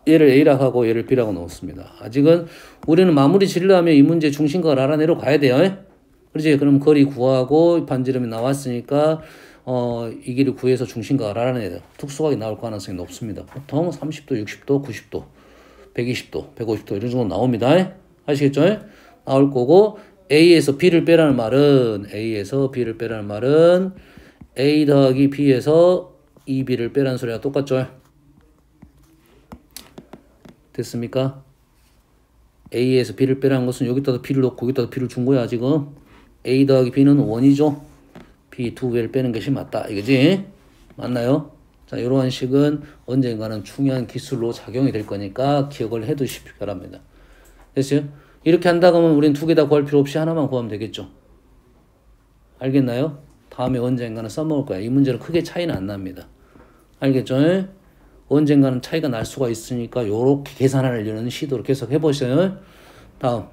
얘를 A라고 하고 얘를 B라고 넣었습니다. 아직은 우리는 마무리 지으려면 이 문제 중심각을 알아내러 가야 돼요. 그렇지? 그럼 거리 구하고 반지름이 나왔으니까 이 길을 구해서 중심각을 알아내야 돼요. 특수각이 나올 가능성이 높습니다. 보통 30도, 60도, 90도, 120도, 150도 이런 정도 나옵니다. 아시겠죠? 나올 거고 A에서 B를 빼라는 말은 A 더하기 B에서 2B를 빼라는 소리가 똑같죠? 됐습니까? A에서 B를 빼라는 것은 여기다가 B를 넣고 여기다가 B를 준 거야 지금. A 더하기 B는 1이죠. B 두 개를 빼는 것이 맞다. 이거지? 맞나요? 자, 이러한 식은 언젠가는 중요한 기술로 작용이 될 거니까 기억을 해두시기 바랍니다. 됐어요? 이렇게 한다 그러면 우린 두 개 다 구할 필요 없이 하나만 구하면 되겠죠. 알겠나요? 다음에 언젠가는 써먹을 거야. 이 문제는 크게 차이는 안 납니다. 알겠죠? 언젠가는 차이가 날 수가 있으니까 요렇게 계산하려는 시도를 계속 해보세요. 다음.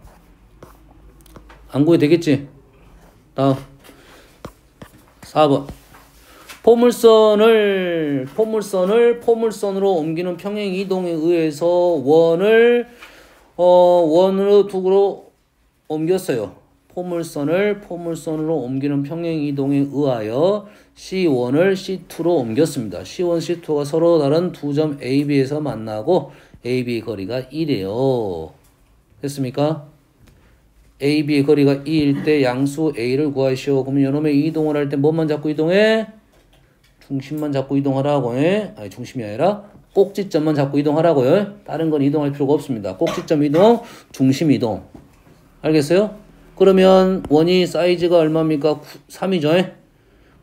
안 구해도 되겠지? 다음. 4번. 포물선으로 옮기는 평행 이동에 의해서 원으로 두구로 옮겼어요. 포물선으로 옮기는 평행 이동에 의하여 C1을 C2로 옮겼습니다. C1, C2가 서로 다른 두 점 A, B에서 만나고 A, B 거리가 1이에요. 됐습니까? A, B의 거리가 2일 때 양수 A를 구하시오. 그러면 요놈의 이동을 할 때 뭐만 잡고 이동해? 중심만 잡고 이동하라고. 아니 중심이 아니라 꼭지점만 잡고 이동하라고요. 다른 건 이동할 필요가 없습니다. 꼭지점 이동, 중심 이동. 알겠어요? 그러면 원이 사이즈가 얼마입니까? 3이죠.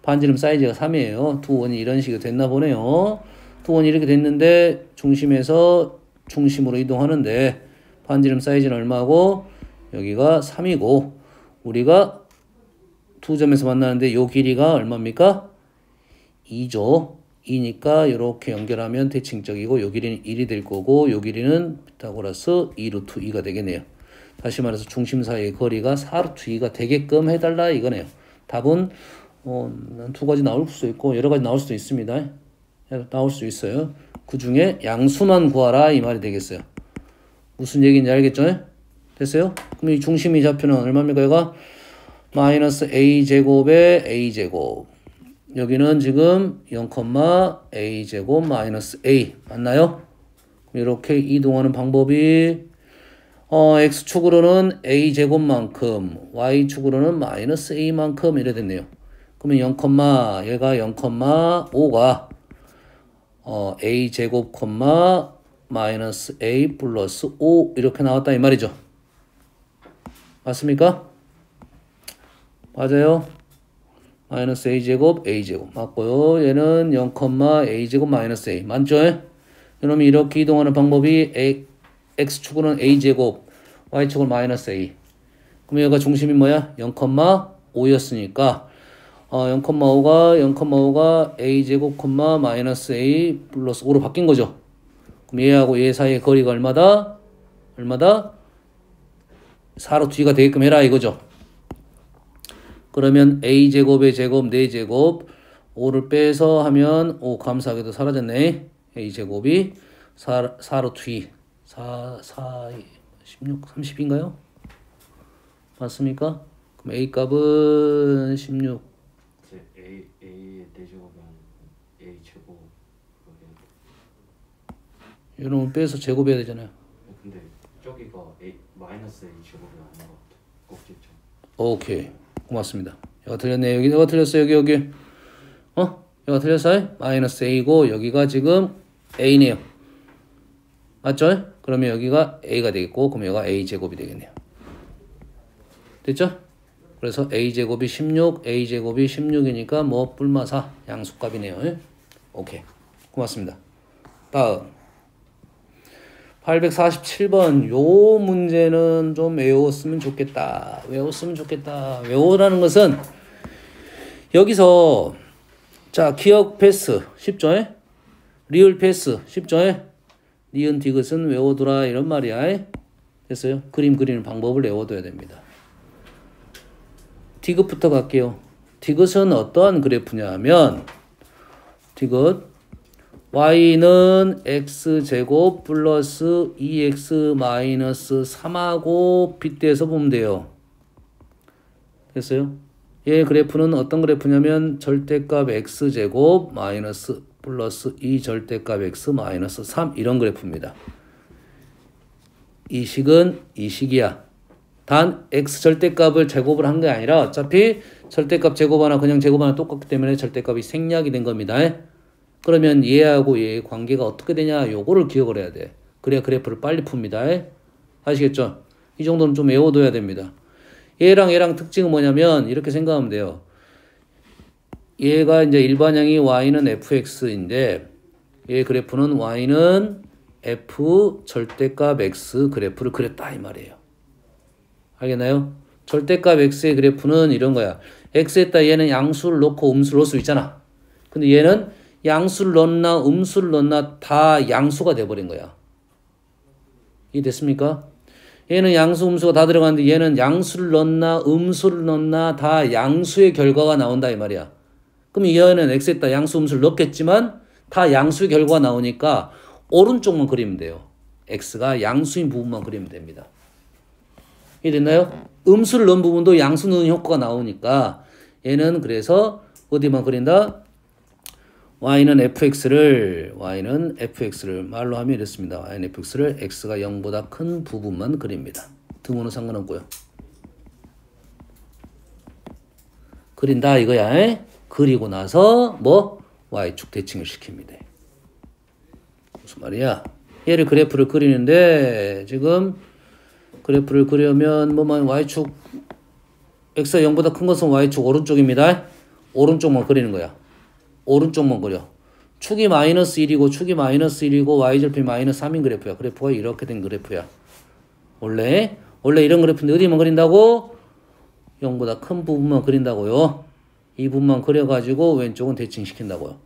반지름 사이즈가 3이에요. 두 원이 이런 식으로 됐나 보네요. 두 원이 이렇게 됐는데 중심에서 중심으로 이동하는데 반지름 사이즈는 얼마고 여기가 3이고 우리가 두 점에서 만나는데 요 길이가 얼마입니까? 2죠. 2니까 이렇게 연결하면 대칭적이고 요 길이는 1이 될 거고 요 길이는 피타고라스 2루트 2가 되겠네요. 다시 말해서 중심 사이의 거리가 4루트 2가 되게끔 해달라 이거네요. 답은 두 가지 나올 수도 있고 여러 가지 나올 수도 있습니다. 나올 수 있어요. 그 중에 양수만 구하라 이 말이 되겠어요. 무슨 얘기인지 알겠죠? 됐어요? 그럼 이 중심이 좌표는 얼마입니까? 얘가 마이너스 a제곱에 a제곱 여기는 지금 0,a제곱 마이너스 a 맞나요? 이렇게 이동하는 방법이 x축으로는 a제곱만큼 y축으로는 마이너스 a만큼 이래 됐네요. 그러면 0, 얘가 0,5가 a제곱, 마이너스 a 플러스 5 이렇게 나왔다 이 말이죠. 맞습니까? 맞아요. 마이너스 a제곱, a제곱 맞고요. 얘는 0, a제곱 마이너스 a 맞죠? 그러면 이렇게 이동하는 방법이 x축으로는 a제곱, y축은 마이너스 a. 그럼 얘가 중심이 뭐야? 0,5였으니까 0,5가 a제곱, 마이너스 a 플러스 5로 바뀐 거죠. 그럼 얘하고 얘 사이의 거리가 얼마다? 4루트 2가 되게끔 해라 이거죠. 그러면 a제곱의 제곱 4제곱 5를 빼서 하면 5 감사하게도 사라졌네. a제곱이 4루트 2 4, 16, 30인가요? 맞습니까? 그럼 a 값은 16 A의 4제곱은 A제곱 이러면 빼서 제곱해야 되잖아요. 근데 저기가 마이너스 A제곱이 아닌 것 같아. 꼭지점. 오케이 고맙습니다. 여기가 틀렸네. 여기가 틀렸어요. 여기 여기가 틀렸어요. 마이너스 a고 여기가 지금 a네요. 맞죠? 그러면 여기가 a가 되겠고 그럼 여기가 a제곱이 되겠네요. 됐죠? 그래서 a제곱이 16, a제곱이 16이니까 뭐 뿔마사 양수값이네요. 오케이 고맙습니다. 다음 847번 요 문제는 좀 외웠으면 좋겠다. 외우라는 것은 여기서 자 기억 패스 쉽죠? 리을 패스 쉽죠? 니은 디귿은 외워두라 이런 말이야. 됐어요? 그림 그리는 방법을 외워둬야 됩니다. 디귿부터 갈게요. 디귿은 어떠한 그래프냐 하면 디귿 y는 x제곱 플러스 2x 마이너스 3하고 빗대서 보면 돼요. 됐어요? 얘 그래프는 어떤 그래프냐면 절대값 x제곱 마이너스 플러스 2 절대값 x 마이너스 3 이런 그래프입니다. 이 식은 이 식이야. 단 x 절대값을 제곱을 한 게 아니라 어차피 절대값 제곱 하나 그냥 제곱 하나 똑같기 때문에 절대값이 생략이 된 겁니다. 그러면 얘하고 얘의 관계가 어떻게 되냐 요거를 기억을 해야 돼. 그래야 그래프를 빨리 풉니다. 아시겠죠? 이 정도는 좀 외워둬야 됩니다. 얘랑 특징은 뭐냐면 이렇게 생각하면 돼요. 얘가 이제 일반형이 y는 fx인데 얘 그래프는 y는 f 절대값 x 그래프를 그렸다 이 말이에요. 알겠나요? 절대값 x의 그래프는 이런 거야. x에다 얘는 양수를 넣고 음수를 넣을 수 있잖아. 근데 얘는 양수를 넣나 음수를 넣나 다 양수가 돼버린 거야. 이해됐습니까? 얘는 양수 음수가 다 들어가는데 얘는 양수를 넣나 음수를 넣나 다 양수의 결과가 나온다 이 말이야. 그럼 얘는 x에다 양수 음수를 넣겠지만 다 양수의 결과가 나오니까 오른쪽만 그리면 돼요. x가 양수인 부분만 그리면 됩니다. 이해됐나요? 음수를 넣은 부분도 양수 넣는 효과가 나오니까 얘는 그래서 어디만 그린다? y는 fx를 말로 하면 이렇습니다. y는 fx를 x가 0보다 큰 부분만 그립니다. 등호는 상관없고요. 그린다 이거야. 그리고 나서 뭐 y축 대칭을 시킵니다. 무슨 말이야? 얘를 그래프를 그리는데 지금 그래프를 그려면 뭐만 y축 x가 0보다 큰 것은 y축 오른쪽입니다. 오른쪽만 그리는 거야. 오른쪽만 그려. 축이 마이너스 1이고 축이 마이너스 1이고 y절편 마이너스 3인 그래프야. 그래프가 이렇게 된 그래프야. 원래 이런 그래프인데 어디만 그린다고? 0보다 큰 부분만 그린다고요. 이 부분만 그려가지고 왼쪽은 대칭시킨다고요.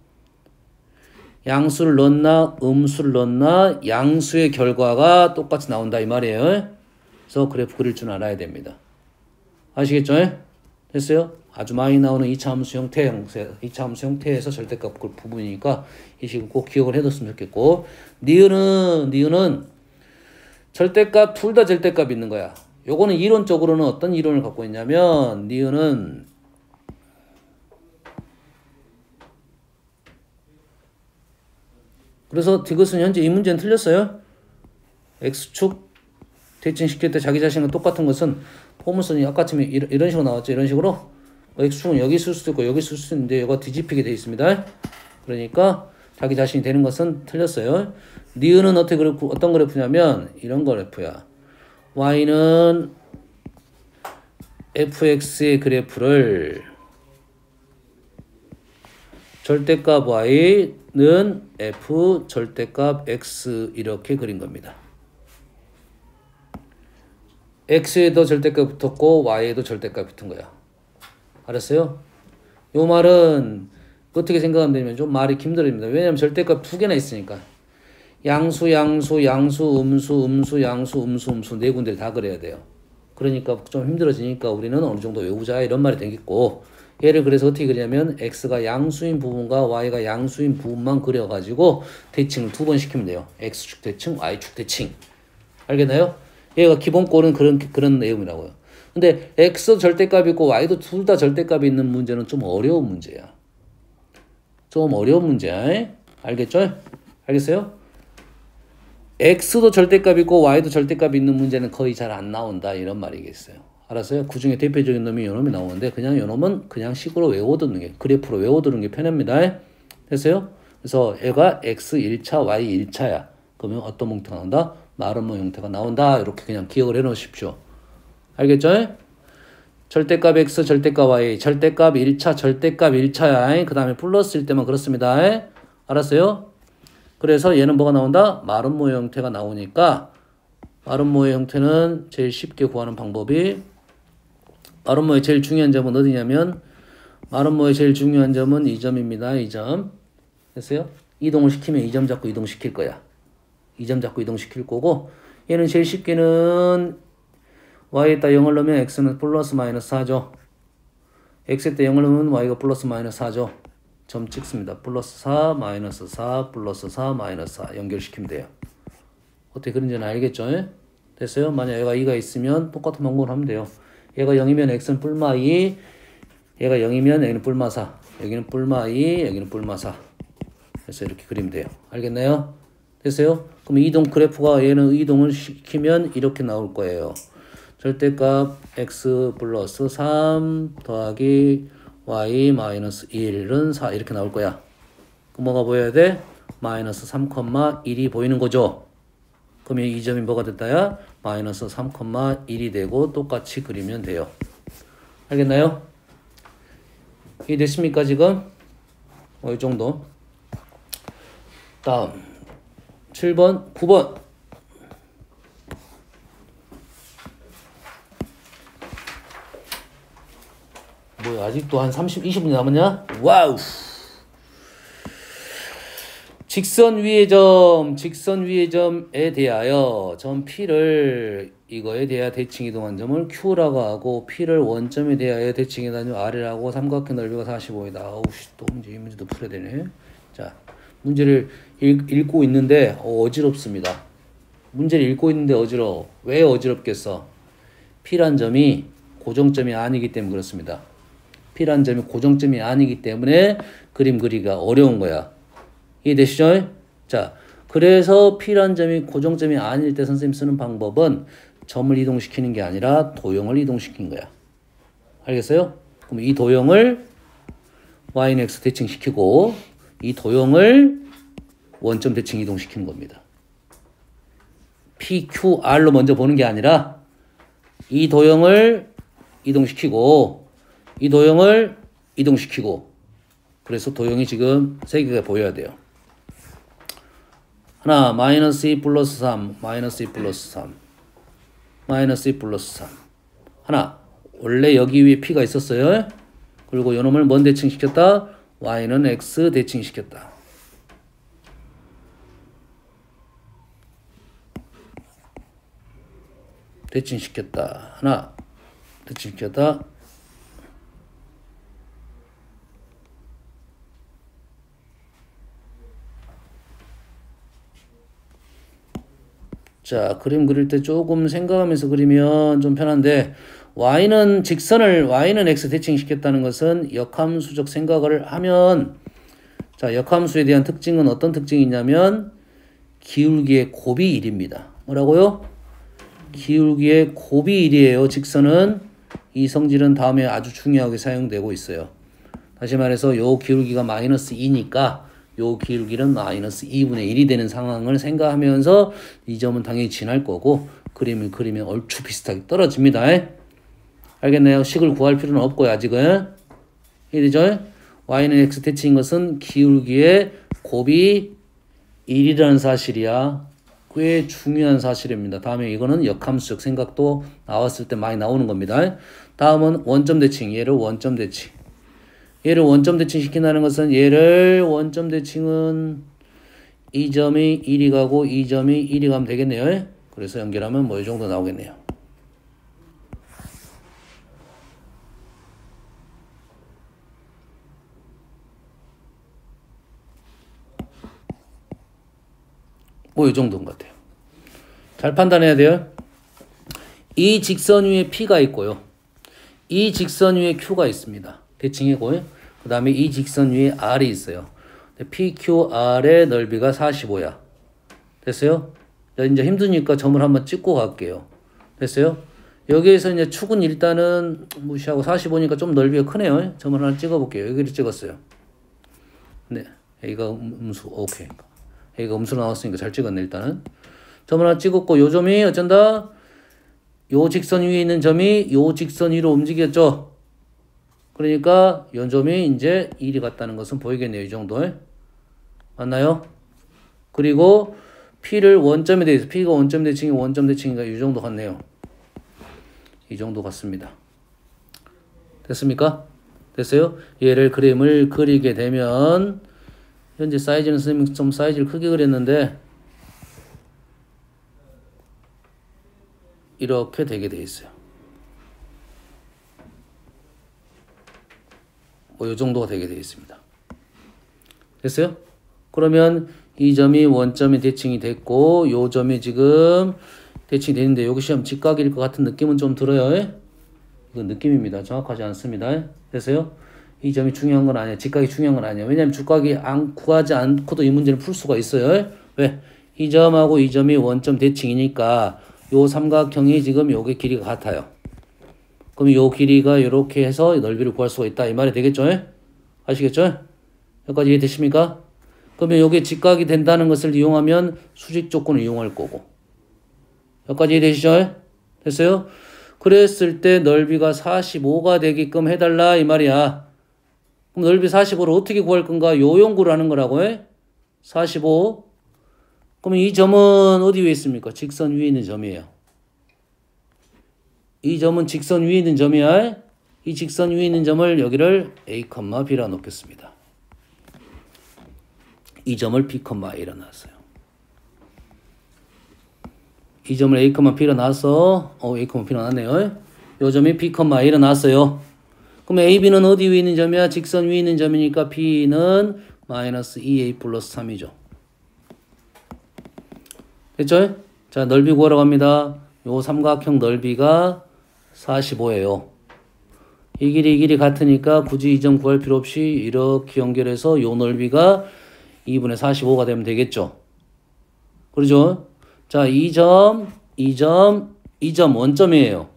양수를 넣나 음수를 넣나 양수의 결과가 똑같이 나온다 이 말이에요. 그래서 그래프 그릴 줄 알아야 됩니다. 아시겠죠? 됐어요? 아주 많이 나오는 2차 함수 형태에서 절대값 부분이니까 이 식은 꼭 기억을 해뒀으면 좋겠고, 니은은 절대값 둘 다 절대값 있는 거야. 요거는 이론적으로는 어떤 이론을 갖고 있냐면, 니은은 그래서 이것은 현재 이 문제는 틀렸어요. x축 대칭시킬 때 자기 자신과 똑같은 것은 포물선이 아까처럼 이런 식으로 나왔죠. 이런 식으로 x축은 여기 쓸 수도 있고 여기 쓸 수도 있는데 이거 뒤집히게 되어 있습니다. 그러니까 자기 자신이 되는 것은 틀렸어요. 니은은 어떤 그래프냐면 이런 그래프야. y는 fx의 그래프를 절대값 y는 f 절대값 x 이렇게 그린 겁니다. x에도 절대값 붙었고 y에도 절대값 붙은 거야. 알았어요? 요 말은 어떻게 생각하면 되냐면 좀 말이 힘들어집니다. 왜냐면 절대값 두 개나 있으니까. 양수, 음수, 음수 네 군데를 다 그려야 돼요. 그러니까 좀 힘들어지니까 우리는 어느 정도 외우자 이런 말이 되겠고, 얘를 그래서 어떻게 그리냐면 x가 양수인 부분과 y가 양수인 부분만 그려가지고 대칭을 두 번 시키면 돼요. x축 대칭, y축 대칭. 알겠나요? 얘가 기본꼴은 그런 내용이라고요. 근데 x도 절대값이 있고 y도 둘 다 절대값이 있는 문제는 좀 어려운 문제야. 좀 어려운 문제야. 알겠죠? 알겠어요? x도 절대값이 있고 y도 절대값이 있는 문제는 거의 잘 안 나온다 이런 말이겠어요. 알았어요? 그 중에 대표적인 놈이 요 놈이 나오는데 그냥 요 놈은 그냥 식으로 외워두는 게, 그래프로 외워두는 게 편합니다. 됐어요? 그래서 얘가 x 1차, y 1차야. 그러면 어떤 형태가 나온다? 마름모 형태가 나온다. 이렇게 그냥 기억을 해 놓으십시오. 알겠죠? 절대값 x, 절대값 y, 절대값 1차, 절대값 1차야. 그 다음에 플러스일 때만 그렇습니다. 알았어요? 그래서 얘는 뭐가 나온다? 마름모 형태가 나오니까 마름모의 형태는 제일 쉽게 구하는 방법이, 마름모의 제일 중요한 점은 어디냐면, 마름모의 제일 중요한 점은 이 점입니다. 이 점. 됐어요? 이동을 시키면 이 점 잡고 이동시킬 거야. 이 점 잡고 이동시킬 거고, 얘는 제일 쉽게는 y에다 0을 넣으면 x는 플러스 마이너스 4죠. x에다 0을 넣으면 y가 플러스 마이너스 4죠. 점 찍습니다. 플러스 4, 마이너스 4, 플러스 4, 마이너스 4 연결시키면 돼요. 어떻게 그런지는 알겠죠? 됐어요? 만약 얘가 2가 있으면 똑같은 방법을 하면 돼요. 얘가 0이면 x는 뿔마 2, 얘가 0이면 여기는 뿔마 4, 여기는 뿔마 2, 여기는 뿔마 4. 그래서 이렇게 그리면 돼요. 알겠나요? 됐어요? 그럼 이동 그래프가 얘는 이동을 시키면 이렇게 나올 거예요. 절대값 x 플러스 3 더하기 y 마이너스 1은 4 이렇게 나올 거야. 그럼 뭐가 보여야 돼? 마이너스 3,1이 보이는 거죠. 그러면 이 점이 뭐가 됐다야? 마이너스 3,1이 되고 똑같이 그리면 돼요. 알겠나요? 이해 됐습니까 지금? 이 정도. 다음 7번, 9번. 뭐야 아직도 한 20분 남았냐? 와우. 직선 위의 점에 대하여 점 P를 이거에 대하여 대칭 이동한 점을 Q라고 하고, P를 원점에 대하여 대칭 이동한 점 R이라고. 삼각형 넓이가 45이다. 어우씨, 또 이 문제도 풀어야 되네. 자, 문제를 읽고 있는데 어지럽습니다. 문제를 읽고 있는데 어지러워. 왜 어지럽겠어? P란 점이 고정점이 아니기 때문에 그렇습니다. P란 점이 고정점이 아니기 때문에 그림 그리기가 어려운 거야. 이해되시죠? 자, 그래서 P란 점이 고정점이 아닐 때 선생님 쓰는 방법은 점을 이동시키는 게 아니라 도형을 이동시킨 거야. 알겠어요? 그럼 이 도형을 y는 x 대칭시키고 이 도형을 원점 대칭 이동시키는 겁니다. PQR로 먼저 보는 게 아니라 이 도형을 이동시키고 이 도형을 이동시키고. 그래서 도형이 지금 3개가 보여야 돼요. 하나, 마이너스 2 플러스 3, 마이너스 2 플러스 3, 마이너스 2 플러스 3. 하나, 원래 여기 위에 p가 있었어요. 그리고 요놈을 뭔 대칭시켰다? y는 x 대칭시켰다. 대칭시켰다. 하나, 대칭시켰다. 자, 그림 그릴 때 조금 생각하면서 그리면 좀 편한데, y는 x 대칭시켰다는 것은 역함수적 생각을 하면, 자, 역함수에 대한 특징은 어떤 특징이 있냐면, 기울기의 곱이 1입니다. 뭐라고요? 기울기의 곱이 1이에요. 직선은. 이 성질은 다음에 아주 중요하게 사용되고 있어요. 다시 말해서 요 기울기가 마이너스 2니까 요 기울기는 마이너스 2분의 1이 되는 상황을 생각하면서 이 점은 당연히 지날 거고 그림을 그리면 얼추 비슷하게 떨어집니다. 알겠나요? 식을 구할 필요는 없고요. 아직은. 이해되죠? y는 x 대칭인 것은 기울기의 곱이 1이라는 사실이야. 꽤 중요한 사실입니다. 다음에 이거는 역함수적 생각도 나왔을 때 많이 나오는 겁니다. 다음은 원점 대칭. 얘를 원점 대칭. 얘를 원점 대칭 시킨다는 것은 얘를 원점 대칭은 이 점이 1이 가고 이 점이 1이 가면 되겠네요. 그래서 연결하면 뭐 이 정도 나오겠네요. 뭐 이 정도인 것 같아요. 잘 판단해야 돼요. 이 직선 위에 P가 있고요. 이 직선 위에 Q가 있습니다. 대칭이고요. 그 다음에 이 직선 위에 R이 있어요. PQR의 넓이가 45야. 됐어요? 이제 힘드니까 점을 한번 찍고 갈게요. 됐어요? 여기에서 이제 축은 일단은 무시하고 45니까 좀 넓이가 크네요. 점을 하나 찍어볼게요. 여기를 찍었어요. 네. A가 음수, 오케이. A가 음수로 나왔으니까 잘 찍었네, 일단은. 점을 하나 찍었고, 요 점이 어쩐다? 요 직선 위에 있는 점이 요 직선 위로 움직였죠? 그러니까 요 점이 이제 1이 같다는 것은 보이겠네요. 이 정도에. 맞나요? 그리고 P를 원점에 대해서 P가 원점 대칭이 원점 대칭인가 이 정도 같네요. 이 정도 같습니다. 됐습니까? 됐어요? 얘를 그림을 그리게 되면 현재 사이즈는 선생님이 좀 사이즈를 크게 그렸는데 이렇게 되게 돼 있어요. 뭐 이 정도가 되게 되어 있습니다. 됐어요? 그러면 이 점이 원점이 대칭이 됐고 이 점이 지금 대칭이 되는데 여기 시험 직각일 것 같은 느낌은 좀 들어요. 이건 느낌입니다. 정확하지 않습니다. 됐어요? 이 점이 중요한 건 아니에요. 직각이 중요한 건 아니에요. 왜냐하면 직각이 구하지 않고도 이 문제를 풀 수가 있어요. 왜? 이 점하고 이 점이 원점 대칭이니까 요 삼각형이 지금 요게 길이가 같아요. 그럼 요 길이가 이렇게 해서 넓이를 구할 수가 있다. 이 말이 되겠죠? 아시겠죠? 여기까지 이해되십니까? 그러면 요게 직각이 된다는 것을 이용하면 수직 조건을 이용할 거고. 여기까지 이해되시죠? 됐어요? 그랬을 때 넓이가 45가 되게끔 해달라 이 말이야. 그럼 넓이 45를 어떻게 구할 건가? 요 연구를 하는 거라고 해. 45. 그러면 이 점은 어디 위에 있습니까? 직선 위에 있는 점이에요. 이 점은 직선 위에 있는 점이야. 이 직선 위에 있는 점을 여기를 A, B라 놓겠습니다. 이 점을 B, A라 놨어요. 이 점을 A, B라 놨어. A, B라 놨네요. 이 점이 B, A라 놨어요. 그럼 A, B는 어디 위에 있는 점이야? 직선 위에 있는 점이니까 B는 마이너스 2A 플러스 3이죠. 됐죠? 자, 넓이 구하러 갑니다. 요 삼각형 넓이가 45예요. 이 길이 같으니까 굳이 이 점 구할 필요 없이 이렇게 연결해서 요 넓이가 2분의 45가 되면 되겠죠. 그러죠? 자, 이 점 원점이에요.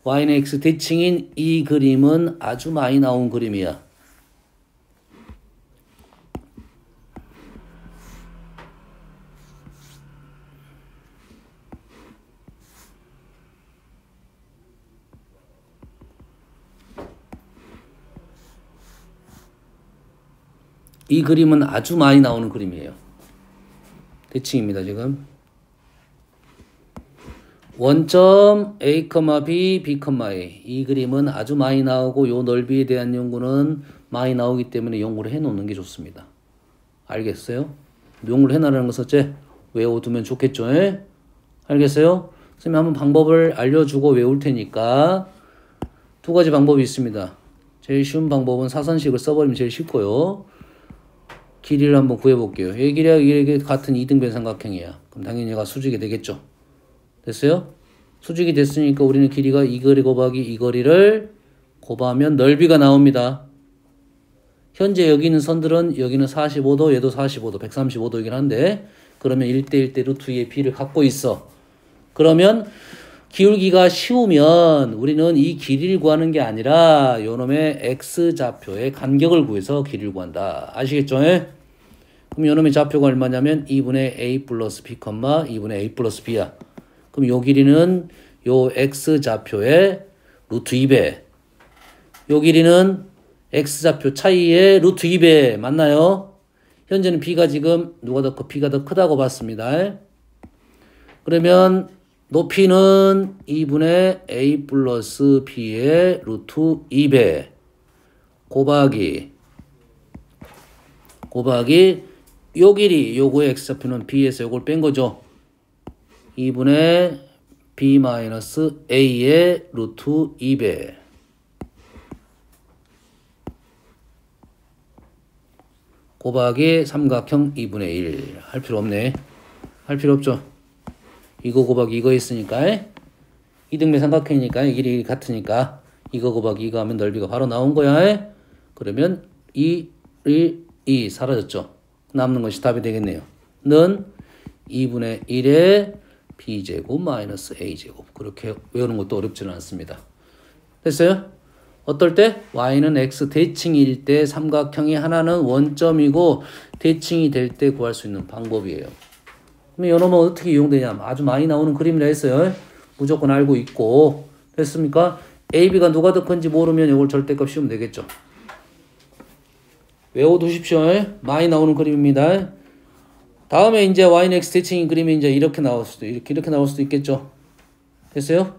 y는 x 대칭인 이 그림은 아주 많이 나온 그림이야. 이 그림은 아주 많이 나오는 그림이에요. 대칭입니다, 지금. 원점 A, B, B, A. 이 그림은 아주 많이 나오고 요 넓이에 대한 연구는 많이 나오기 때문에 연구를 해놓는 게 좋습니다. 알겠어요? 연구를 해놔라는 것은 어째? 외워두면 좋겠죠? 에? 알겠어요? 선생님이 한번 방법을 알려주고 외울 테니까 두 가지 방법이 있습니다. 제일 쉬운 방법은 사선식을 써버리면 제일 쉽고요. 길이를 한번 구해볼게요. 이 길이와 이 길이 같은 이등변 삼각형이야. 그럼 당연히 얘가 수직이 되겠죠. 됐어요? 수직이 됐으니까 우리는 길이가 이 거리 곱하기 이 거리를 곱하면 넓이가 나옵니다. 현재 여기 있는 선들은 여기는 45도, 얘도 45도, 135도이긴 한데 그러면 1대1대 루트 2의 b를 갖고 있어. 그러면 기울기가 쉬우면 우리는 이 길이를 구하는 게 아니라 요놈의 x좌표의 간격을 구해서 길이를 구한다. 아시겠죠? 그럼 요놈의 좌표가 얼마냐면 2분의 a 플러스 b, 2분의 a 플러스 b야. 그럼 요 길이는 요 x좌표의 루트 2배. 요 길이는 x좌표 차이의 루트 2배. 맞나요? 현재는 b가 지금 누가 더 b가 더 크다고 봤습니다. 그러면 높이는 2분의 a 플러스 b의 루트 2배 곱하기 요 길이 요거의 x좌표는 b에서 요걸 뺀 거죠. 2분의 b 마이너스 a의 루트 2배 곱하기 삼각형 2분의 1 할 필요 없네. 할 필요 없죠. 이거 곱하기 이거 있으니까 이등변 삼각형이니까 이 길이 같으니까 이거 곱하기 이거 하면 넓이가 바로 나온 거야. 그러면 이 사라졌죠. 남는 것이 답이 되겠네요. 는 2분의 1의 b제곱 마이너스 a제곱. 그렇게 외우는 것도 어렵지는 않습니다. 됐어요? 어떨 때? y는 x 대칭일 때 삼각형이 하나는 원점이고 대칭이 될 때 구할 수 있는 방법이에요. 그럼 요놈은 어떻게 이용되냐? 아주 많이 나오는 그림이라 했어요. 무조건 알고 있고. 됐습니까? A, B가 누가 더 큰지 모르면 이걸 절대값 씌우면 되겠죠. 외워두십시오. 많이 나오는 그림입니다. 다음에 이제 Y는 X 대칭인 그림이 이제 이렇게 나올 수도, 이렇게 나올 수도 있겠죠. 됐어요?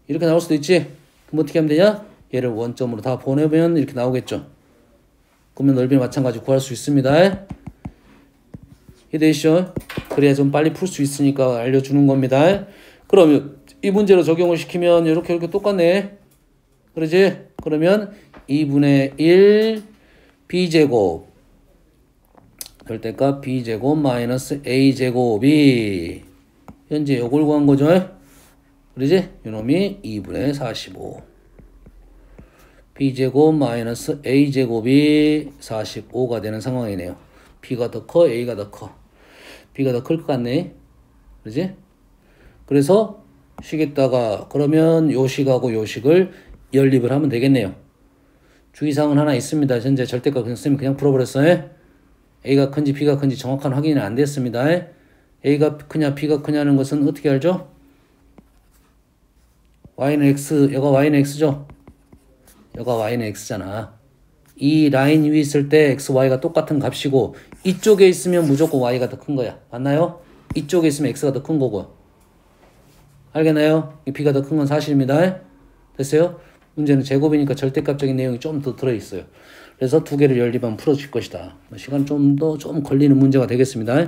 이렇게 나올 수도 있지? 그럼 어떻게 하면 되냐? 얘를 원점으로 다 보내면 이렇게 나오겠죠. 그러면 넓이 마찬가지 구할 수 있습니다. 이해되시죠? 그래야 좀 빨리 풀 수 있으니까 알려주는 겁니다. 그러면 이 문제로 적용을 시키면 이렇게 똑같네. 그러지? 그러면 2분의 1 b제곱 절대값 b제곱 마이너스 a제곱이 현재 요걸 구한 거죠. 그러지? 요놈이 2분의 45 b제곱 마이너스 a제곱이 45가 되는 상황이네요. b가 더 커, a가 더 커. b가 더 클 것 같네. 그러지? 그래서 식에다가 그러면 요 식하고 요 식을 연립을 하면 되겠네요. 주의사항은 하나 있습니다. 현재 절대값 그냥 쓰면 그냥 풀어버렸어요. a가 큰지 b가 큰지 정확한 확인이 안 됐습니다. a가 크냐 b가 크냐는 것은 어떻게 알죠? y는 x, 여가 y는 x죠? 여가 y는 x잖아. 이 라인 위에 있을 때 x, y가 똑같은 값이고 이쪽에 있으면 무조건 y가 더 큰 거야. 맞나요? 이쪽에 있으면 x가 더 큰 거고. 알겠나요? b가 더 큰 건 사실입니다. 됐어요? 문제는 제곱이니까 절대값적인 내용이 좀 더 들어있어요. 그래서 두 개를 연립하면 풀어질 것이다. 시간 좀 걸리는 문제가 되겠습니다.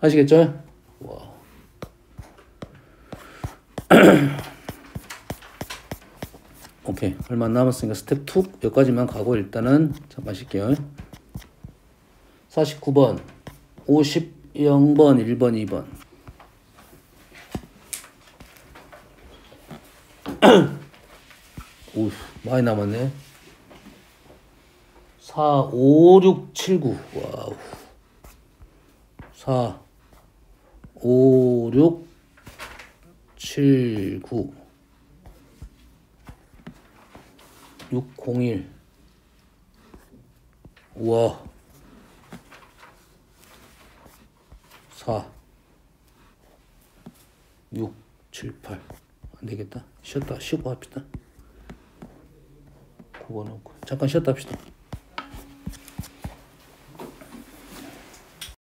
아시겠죠? 와. 오케이. 얼마 안 남았으니까 스텝 2 여기까지만 가고 일단은 잠깐 쉴게요. 49번 50번 1번 2번 오, 많이 남았네. 4, 5, 6, 7, 9 와우 4, 5, 6, 7, 9 601 우와 4 6 7 8 안되겠다 쉬었다 쉬고 합시다 9번 없고 잠깐 쉬었다 합시다.